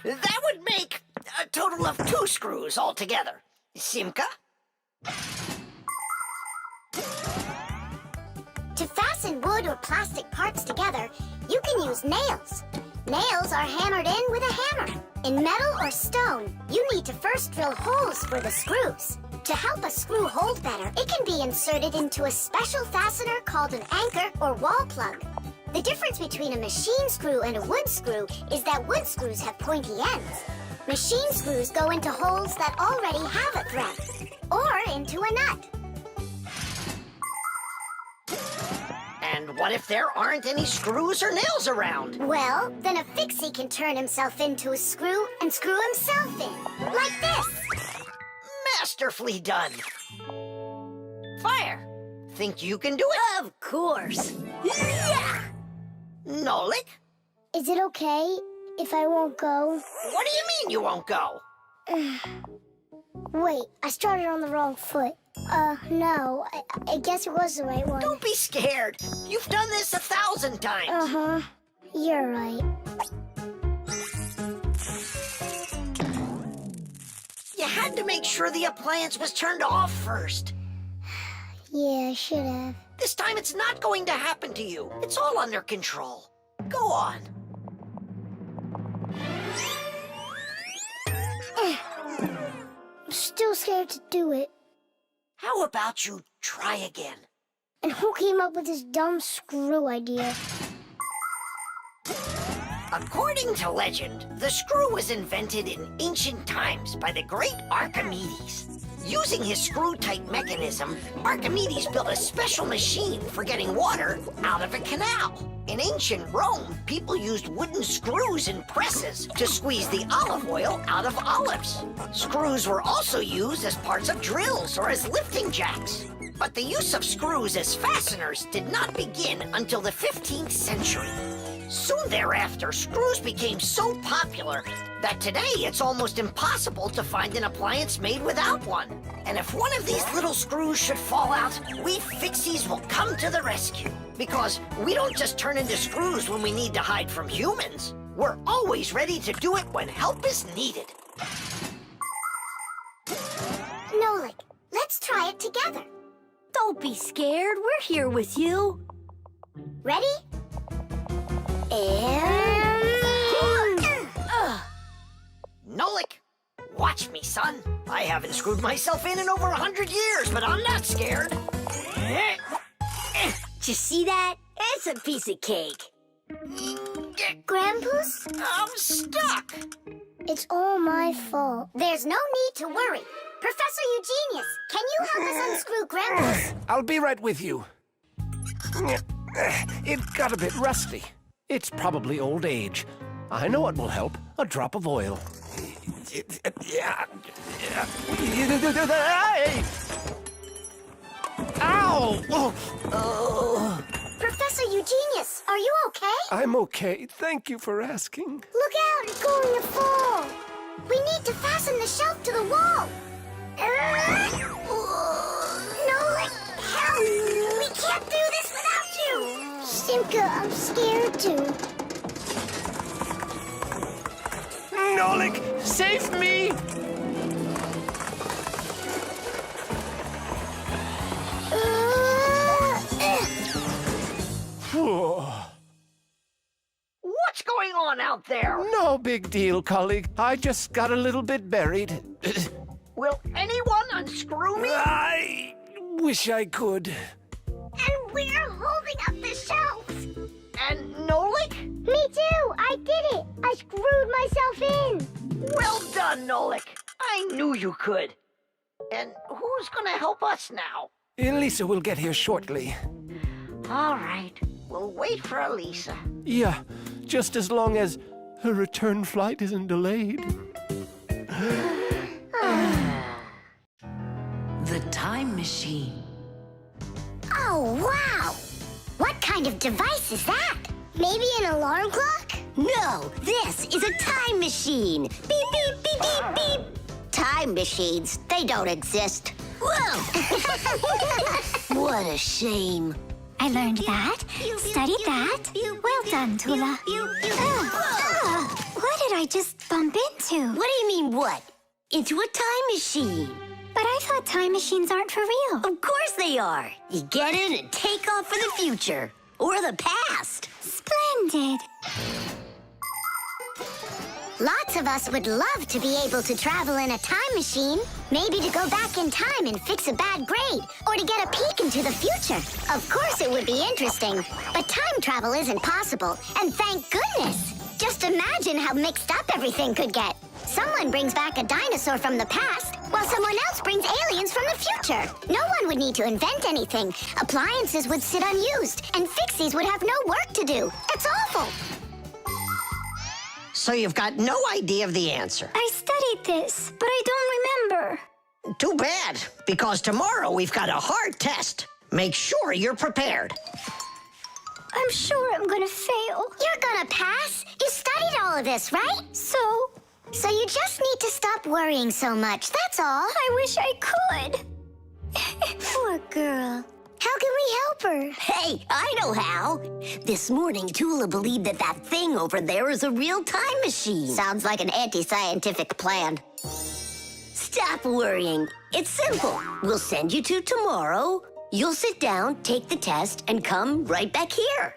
That would make a total of 2 screws altogether. Simka? To fasten wood or plastic parts together, you can use nails. Nails are hammered in with a hammer. In metal or stone, you need to first drill holes for the screws. To help a screw hold better, it can be inserted into a special fastener called an anchor or wall plug. The difference between a machine screw and a wood screw is that wood screws have pointy ends. Machine screws go into holes that already have a thread, or into a nut. And what if there aren't any screws or nails around? Well, then a fixie can turn himself into a screw and screw himself in, like this. Masterfully done. Fire, think you can do it? Of course. Yeah! Nolik, Is it okay if I won't go? what do you mean you won't go? Wait, I started on the wrong foot. No, I guess it was the right one. Don't be scared. You've done this 1,000 times. Uh-huh. You're right. You had to make sure the appliance was turned off first. Yeah, I should have. This time it's not going to happen to you. It's all under control. Go on. I'm still scared to do it. How about you try again? And who came up with this dumb screw idea? According to legend, the screw was invented in ancient times by the great Archimedes. Using his screw-tight mechanism, Archimedes built a special machine for getting water out of a canal. In ancient Rome, people used wooden screws in presses to squeeze the olive oil out of olives. Screws were also used as parts of drills or as lifting jacks. But the use of screws as fasteners did not begin until the 15th century. Soon thereafter, screws became so popular that today it's almost impossible to find an appliance made without one. And if one of these little screws should fall out, we Fixies will come to the rescue. Because we don't just turn into screws when we need to hide from humans. We're always ready to do it when help is needed. Nolik, let's try it together. Don't be scared. We're here with you. Ready? And... Nolik, watch me, son. I haven't screwed myself in over 100 years, but I'm not scared. Did you see that? It's a piece of cake. Grandpa's? I'm stuck. It's all my fault. There's no need to worry. Professor Eugenius, can you help us unscrew Grandpa's? I'll be right with you. It got a bit rusty. It's probably old age. I know what will help. A drop of oil. Ow! Oh. Professor Eugenius, are you okay? I'm okay. Thank you for asking. Look out, it's going to fall. We need to fasten the shelf to the wall. Nolik, help! We can't do this without you. Simka, I'm scared too. Nolik, save me! What's going on out there? No big deal, colleague. I just got a little bit buried. Will anyone unscrew me? I wish I could. And we're holding up the shelf. And Nolik? Me too, I did it. I screwed myself in. Well done, Nolik. I knew you could. And who's gonna help us now? Elisa will get here shortly. All right, we'll wait for Elisa. Yeah, just as long as her return flight isn't delayed. The time machine. Oh, wow! What kind of device is that? Maybe an alarm clock? No, this is a time machine. Beep, beep, beep, beep, beep. Time machines, they don't exist. Whoa! What a shame. I learned that, studied that. Well done, Tula. What did I just bump into? What do you mean, what? Into a time machine. But I thought time machines aren't for real. Of course they are. You get in and take off for the future. Or the past. Splendid. Lots of us would love to be able to travel in a time machine. Maybe to go back in time and fix a bad grade, or to get a peek into the future. Of course it would be interesting, but time travel isn't possible, and thank goodness. Just imagine how mixed up everything could get. Someone brings back a dinosaur from the past, while someone else brings aliens from the future. No one would need to invent anything. Appliances would sit unused, and Fixies would have no work to do. It's awful. So you've got no idea of the answer. I studied this, but I don't remember. Too bad, because tomorrow we've got a hard test. Make sure you're prepared. I'm sure I'm gonna fail. You're gonna pass? You studied all of this, right? So you just need to stop worrying so much, that's all. I wish I could. Poor girl. How can we help her? Hey, I know how. This morning, Tula believed that thing over there is a real time machine. Sounds like an anti-scientific plan. Stop worrying. It's simple. We'll send you to tomorrow. You'll sit down, take the test, and come right back here.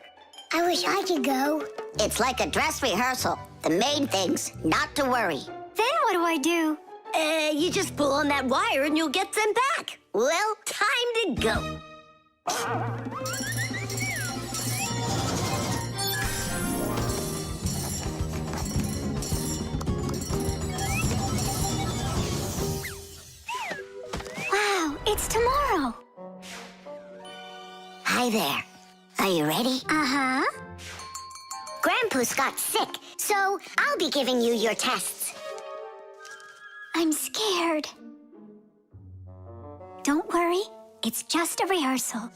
I wish I could go. It's like a dress rehearsal. The main thing's not to worry. Then what do I do? You just pull on that wire and you'll get them back. Well, time to go. It's tomorrow. Hi there. Are you ready? Uh-huh. Grandpa's got sick, so I'll be giving you your tests. I'm scared. Don't worry. It's just a rehearsal.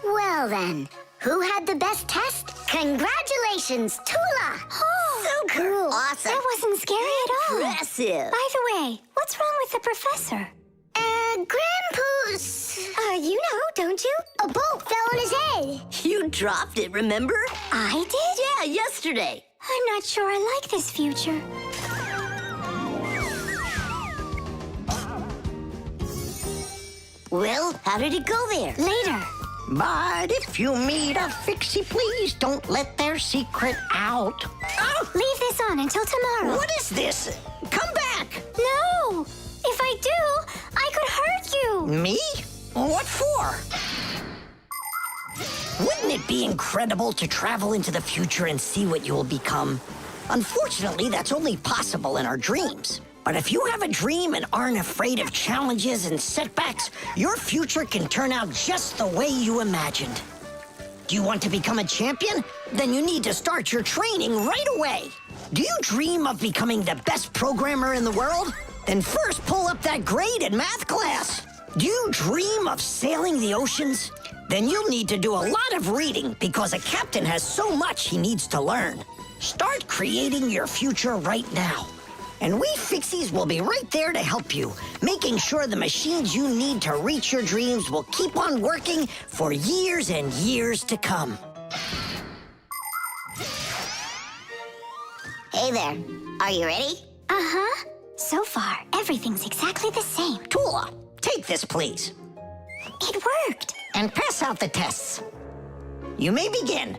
Well then, who had the best test? Congratulations, Tula! Oh, Super awesome! that wasn't scary at all. Impressive. By the way, what's wrong with the professor? Grandpa's... You know, don't you? A bolt fell on his head. You dropped it, remember? I did? Yeah, yesterday. I'm not sure I like this future. Well, how did it go there? Later. But if you meet a Fixie, please don't let their secret out. Oh, leave this on until tomorrow. What is this? Come back! No! If I do, I could hurt you. Me? What for? Wouldn't it be incredible to travel into the future and see what you will become? Unfortunately, that's only possible in our dreams. But if you have a dream and aren't afraid of challenges and setbacks, your future can turn out just the way you imagined. Do you want to become a champion? Then you need to start your training right away. Do you dream of becoming the best programmer in the world? Then first pull up that grade in math class. Do you dream of sailing the oceans? Then you'll need to do a lot of reading because a captain has so much he needs to learn. Start creating your future right now. And we Fixies will be right there to help you, making sure the machines you need to reach your dreams will keep on working for years and years to come. Hey there. Are you ready? Uh-huh. So far, everything's exactly the same. Tula, take this, please. It worked. And pass out the tests. You may begin.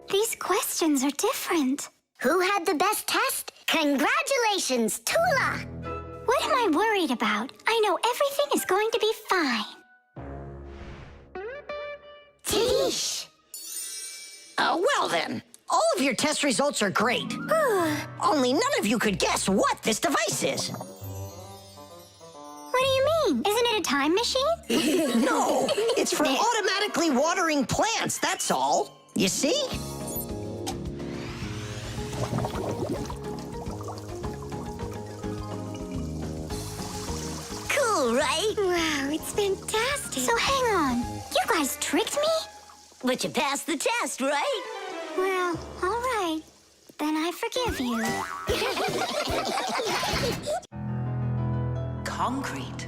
These questions are different. Who had the best test? Congratulations, Tula! What am I worried about? I know everything is going to be fine. Tish! Well then, all of your test results are great. Only none of you could guess what this device is. What do you mean? Isn't it a time machine? No, it's for automatically watering plants, that's all. You see? Cool, right? Wow, it's fantastic. So hang on. You guys tricked me? But you passed the test, right? Well, all right. Then I forgive you. Concrete.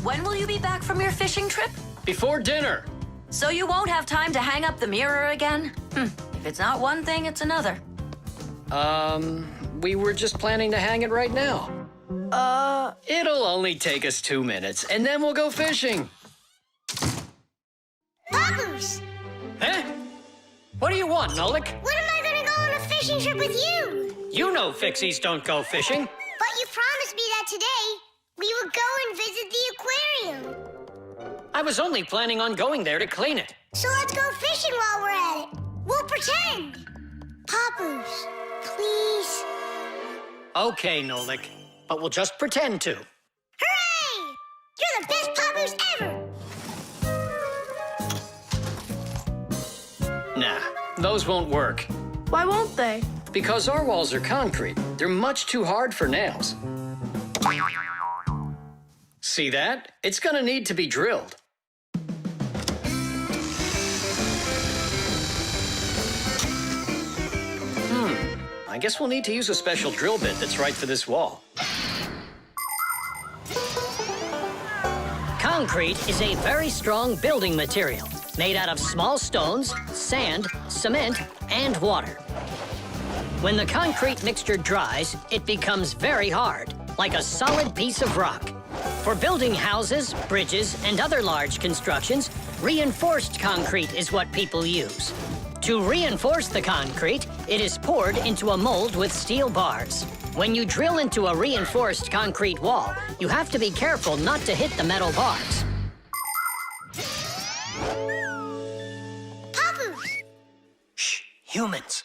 When will you be back from your fishing trip? Before dinner. So you won't have time to hang up the mirror again? If it's not one thing, it's another. We were just planning to hang it right now. It'll only take us 2 minutes, and then we'll go fishing. Papoose! Huh? What do you want, Nolik? When am I gonna go on a fishing trip with you? You know Fixies don't go fishing. But you promised me that today we would go and visit the aquarium. I was only planning on going there to clean it. So let's go fishing while we're at it. We'll pretend. Papoose, please. Okay, Nolik, but we'll just pretend to. Hooray! You're the best Papoose ever! Nah, those won't work. Why won't they? Because our walls are concrete. They're much too hard for nails. See that? It's gonna need to be drilled. I guess we'll need to use a special drill bit that's right for this wall. Concrete is a very strong building material made out of small stones, sand, cement, and water. When the concrete mixture dries, it becomes very hard, like a solid piece of rock. For building houses, bridges, and other large constructions, reinforced concrete is what people use. To reinforce the concrete, it is poured into a mold with steel bars. When you drill into a reinforced concrete wall, you have to be careful not to hit the metal bars. Papoose! Shh, humans.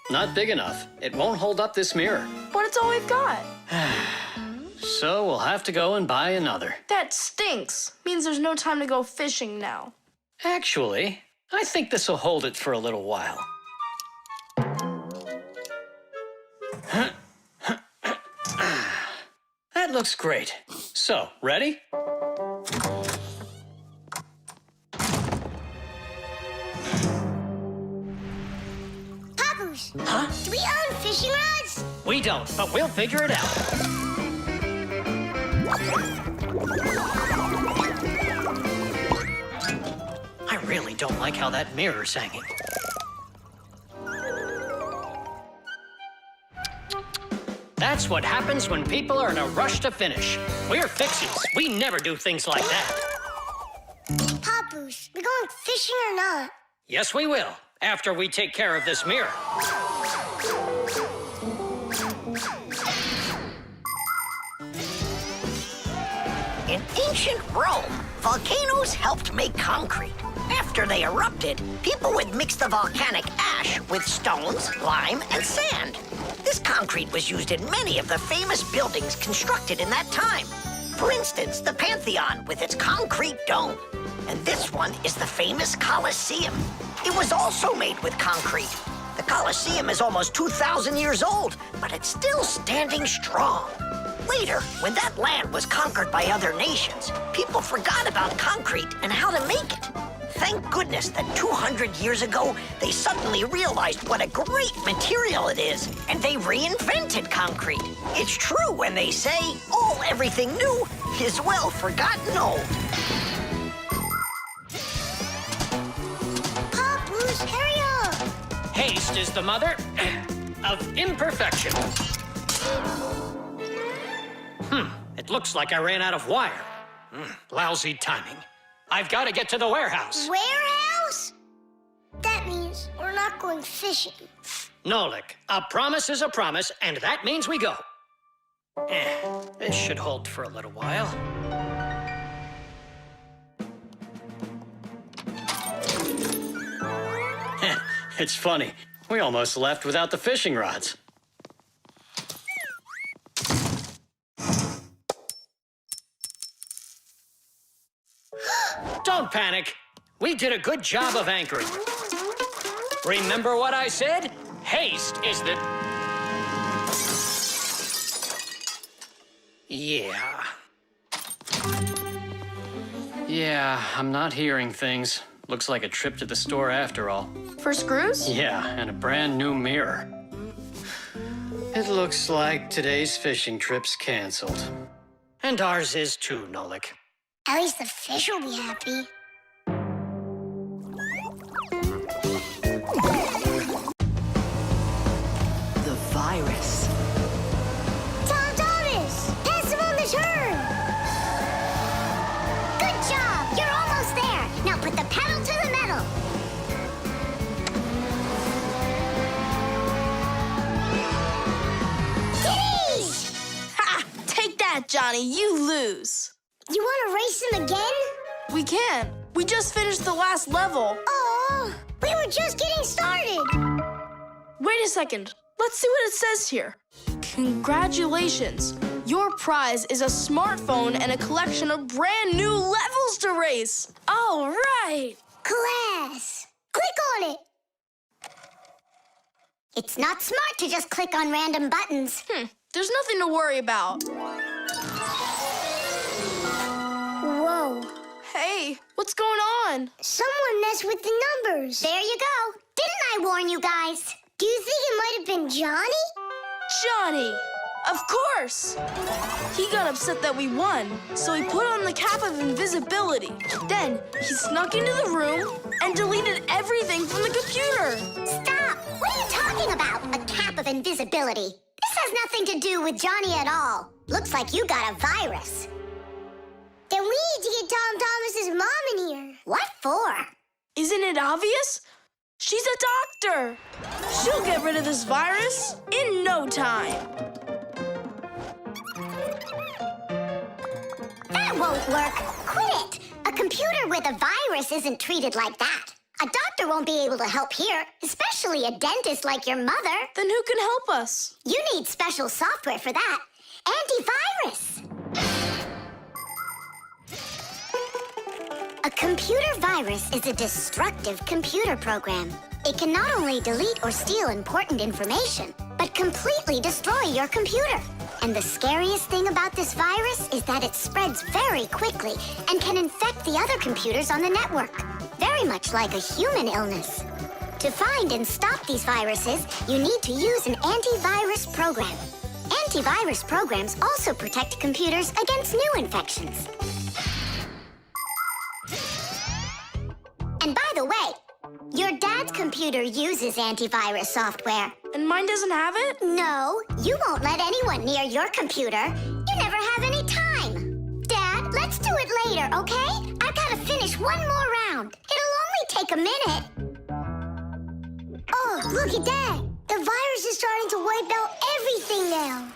Not big enough. It won't hold up this mirror. But it's all we've got. So we'll have to go and buy another. That stinks. Means there's no time to go fishing now. Actually, I think this will hold it for a little while. That looks great. So, ready? Papoose, Huh? do we own fishing rods? We don't, but we'll figure it out. I really don't like how that mirror's hanging. That's what happens when people are in a rush to finish. We're Fixies. We never do things like that. Papoose, we going fishing or not? Yes, we will, after we take care of this mirror. In ancient Rome, volcanoes helped make concrete. After they erupted, people would mix the volcanic ash with stones, lime, and sand. This concrete was used in many of the famous buildings constructed in that time. For instance, the Pantheon with its concrete dome. And this one is the famous Colosseum. It was also made with concrete. The Colosseum is almost 2,000 years old, but it's still standing strong. Later, when that land was conquered by other nations, people forgot about concrete and how to make it. Thank goodness that 200 years ago, they suddenly realized what a great material it is, and they reinvented concrete. It's true when they say, everything new is well forgotten old. Papoose, hurry up! Haste is the mother of imperfection. It looks like I ran out of wire. Lousy timing. I've got to get to the warehouse. Warehouse? That means we're not going fishing. Nolik, a promise is a promise, and that means we go. This should hold for a little while. It's funny. We almost left without the fishing rods. Don't panic. We did a good job of anchoring. Remember what I said? Haste is the... Yeah, I'm not hearing things. Looks like a trip to the store after all. For screws? Yeah, and a brand new mirror. It looks like today's fishing trip's canceled. And ours is too, Nolik. At least the fish will be happy. The virus. Tom Thomas! Pass him on the turn! Good job! You're almost there! Now put the pedal to the metal! Kitties! Ha! Take that, Johnny. You lose. You want to race him again? We can. We just finished the last level. Oh, we were just getting started. Wait a second. Let's see what it says here. Congratulations. Your prize is a smartphone and a collection of brand new levels to race. All right. Class. Click on it. It's not smart to just click on random buttons. There's nothing to worry about. Whoa. Hey, what's going on? Someone messed with the numbers. There you go. Didn't I warn you guys? Do you think it might have been Johnny? Johnny! Of course! He got upset that we won, so he put on the cap of invisibility. Then he snuck into the room and deleted everything from the computer. Stop! What are you talking about? A cap of invisibility. This has nothing to do with Johnny at all. Looks like you got a virus. Then we need to get Tom Thomas's mom in here. What for? Isn't it obvious? She's a doctor. She'll get rid of this virus in no time. That won't work. Quit it. A computer with a virus isn't treated like that. A doctor won't be able to help here, especially a dentist like your mother. Then who can help us? You need special software for that. Antivirus. A computer virus is a destructive computer program. It can not only delete or steal important information, but completely destroy your computer. And the scariest thing about this virus is that it spreads very quickly and can infect the other computers on the network, very much like a human illness. To find and stop these viruses, you need to use an antivirus program. Antivirus programs also protect computers against new infections. And by the way, your dad's computer uses antivirus software. And mine doesn't have it? No, you won't let anyone near your computer. You never have any time. Dad, let's do it later, okay? I've got to finish one more round. It'll only take a minute. Oh, look at that. The virus is starting to wipe out everything now.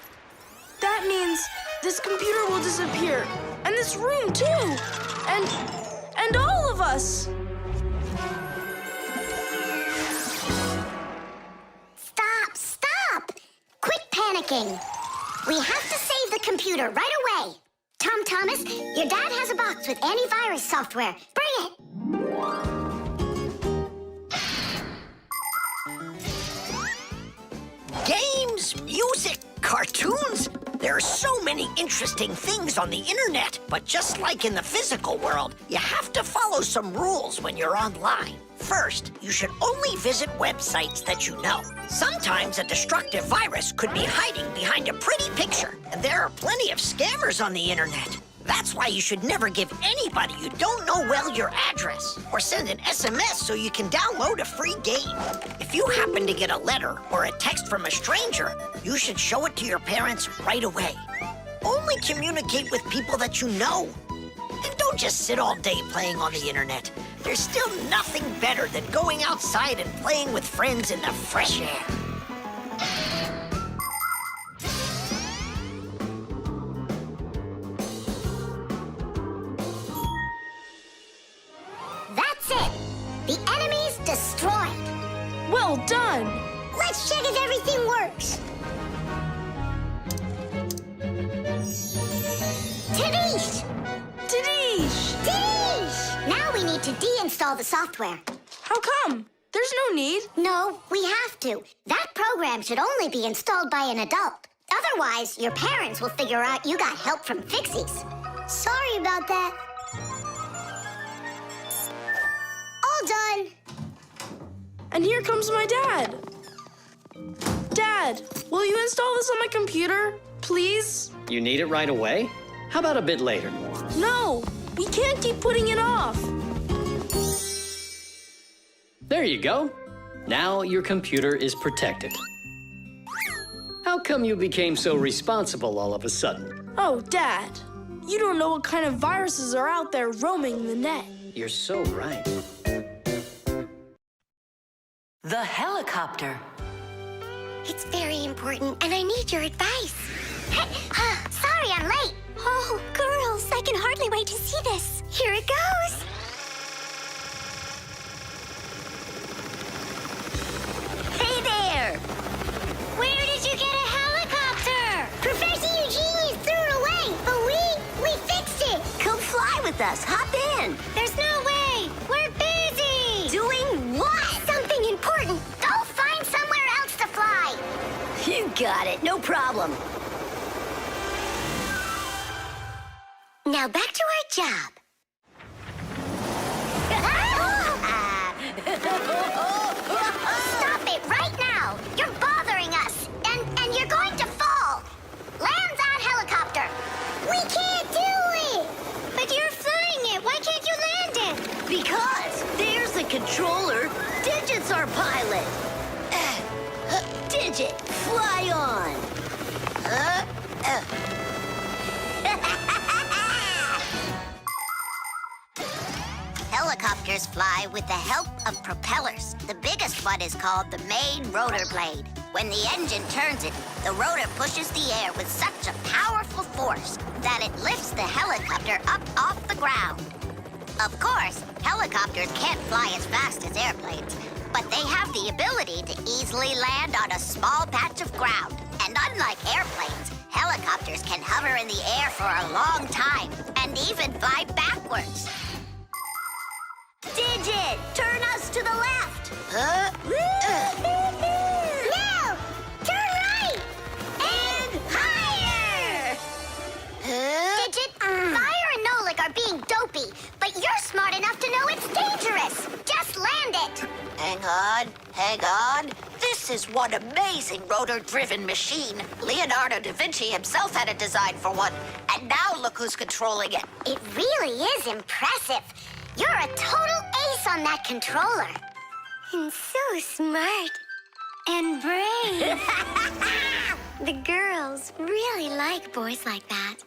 That means this computer will disappear. And this room, too. And all of us. Stop! Quit panicking. We have to save the computer right away. Tom Thomas, your dad has a box with antivirus software. Bring it. Games, music, cartoons. There are so many interesting things on the internet, but just like in the physical world, you have to follow some rules when you're online. First, you should only visit websites that you know. Sometimes a destructive virus could be hiding behind a pretty picture, and there are plenty of scammers on the internet. That's why you should never give anybody you don't know well your address, or send an SMS so you can download a free game. If you happen to get a letter or a text from a stranger, you should show it to your parents right away. Only communicate with people that you know. And don't just sit all day playing on the internet. There's still nothing better than going outside and playing with friends in the fresh air. That's it. The enemy's destroyed. Well done. Let's check if everything works. Tadish! Now we need to deinstall the software. How come? There's no need. No, we have to. That program should only be installed by an adult. Otherwise, your parents will figure out you got help from Fixies. Sorry about that. All done. And here comes my dad. Dad, will you install this on my computer, please? You need it right away? How about a bit later? No, we can't keep putting it off. There you go. Now your computer is protected. How come you became so responsible all of a sudden? Oh, Dad, you don't know what kind of viruses are out there roaming the net. You're so right. The helicopter. It's very important, and I need your advice. Sorry I'm late. Oh, girls, I can hardly wait to see this. Here it goes. Hey there! Where did you get a helicopter? Professor Eugenius threw it away, but we fixed it. Come fly with us. Hop in. There's no way. We're busy. Doing what? Something important. Go find somewhere else to fly. You got it. No problem. Now back to our job. Stop it right now. You're bothering us. And you're going to fall. Land that helicopter. We can't do it. But you're flying it. Why can't you land it? Because there's the controller. Digit's our pilot. Digit, fly on. Helicopters fly with the help of propellers. The biggest one is called the main rotor blade. When the engine turns it, the rotor pushes the air with such a powerful force that it lifts the helicopter up off the ground. Of course, helicopters can't fly as fast as airplanes, but they have the ability to easily land on a small patch of ground. And unlike airplanes, helicopters can hover in the air for a long time and even fly backwards. Digit, turn us to the left. No! Turn right! And higher. Digit, Fire and Nolik are being dopey, but you're smart enough to know it's dangerous. Just land it. Hang on. This is one amazing rotor-driven machine. Leonardo da Vinci himself had a design for one, and now look who's controlling it. It really is impressive. You're a total ace on that controller. And so smart. And brave. The girls really like boys like that.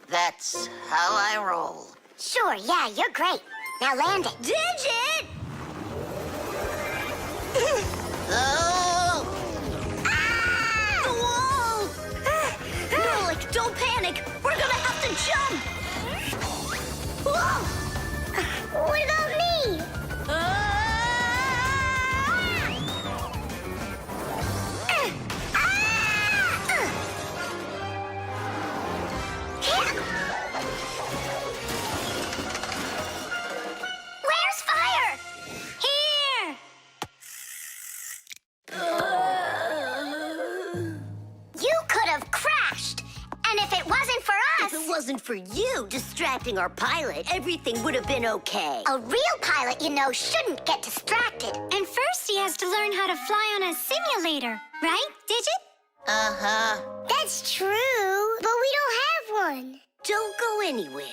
That's how I roll. Sure, yeah, you're great. Now land it. Digit! Oh! The wall! Nolik, don't panic. We're gonna have to jump. Whoa! What about me? Where's Fire? Here! You could have crashed. And if it wasn't for us, If it wasn't for you distracting our pilot, everything would have been okay. a real pilot, you know, shouldn't get distracted. And first he has to learn how to fly on a simulator, right, Digit? Uh-huh. That's true, but we don't have one. Don't go anywhere.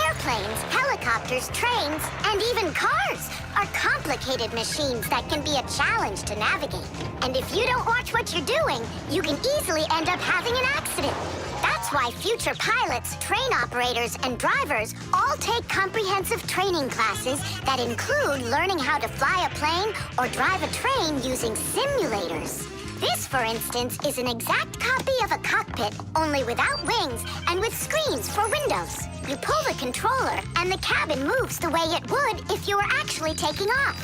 Airplanes, helicopters, trains, and even cars are complicated machines that can be a challenge to navigate. And if you don't watch what you're doing, you can easily end up having an accident. That's why future pilots, train operators, and drivers all take comprehensive training classes that include learning how to fly a plane or drive a train using simulators. This, for instance, is an exact copy of a cockpit, only without wings and with screens for windows. You pull the controller, and the cabin moves the way it would if you were actually taking off.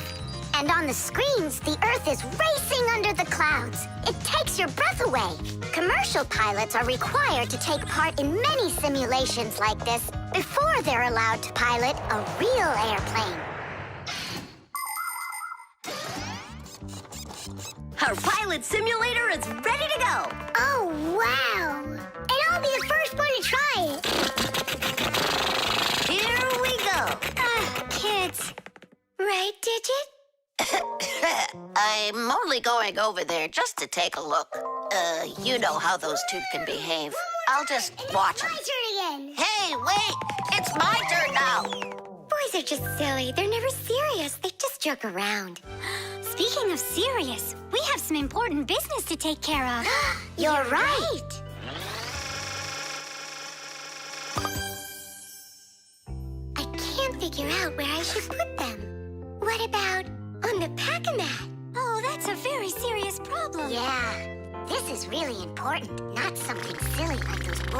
And on the screens, the Earth is racing under the clouds. It takes your breath away. Commercial pilots are required to take part in many simulations like this before they're allowed to pilot a real airplane. Our pilot simulator is ready to go. Oh, wow! And I'll be the first one to try it. Here we go. Kids. Right, Digit? I'm only going over there just to take a look. You know how those two can behave. I'll just watch them. My turn again. Hey, wait! It's my turn now! Boys are just silly. They're never serious. They just joke around. Speaking of serious, we have some important business to take care of. You're right. I can't figure out where I should put them. What about on the pack-a-mat? Oh, that's a very serious problem. Yeah, this is really important, not something silly like those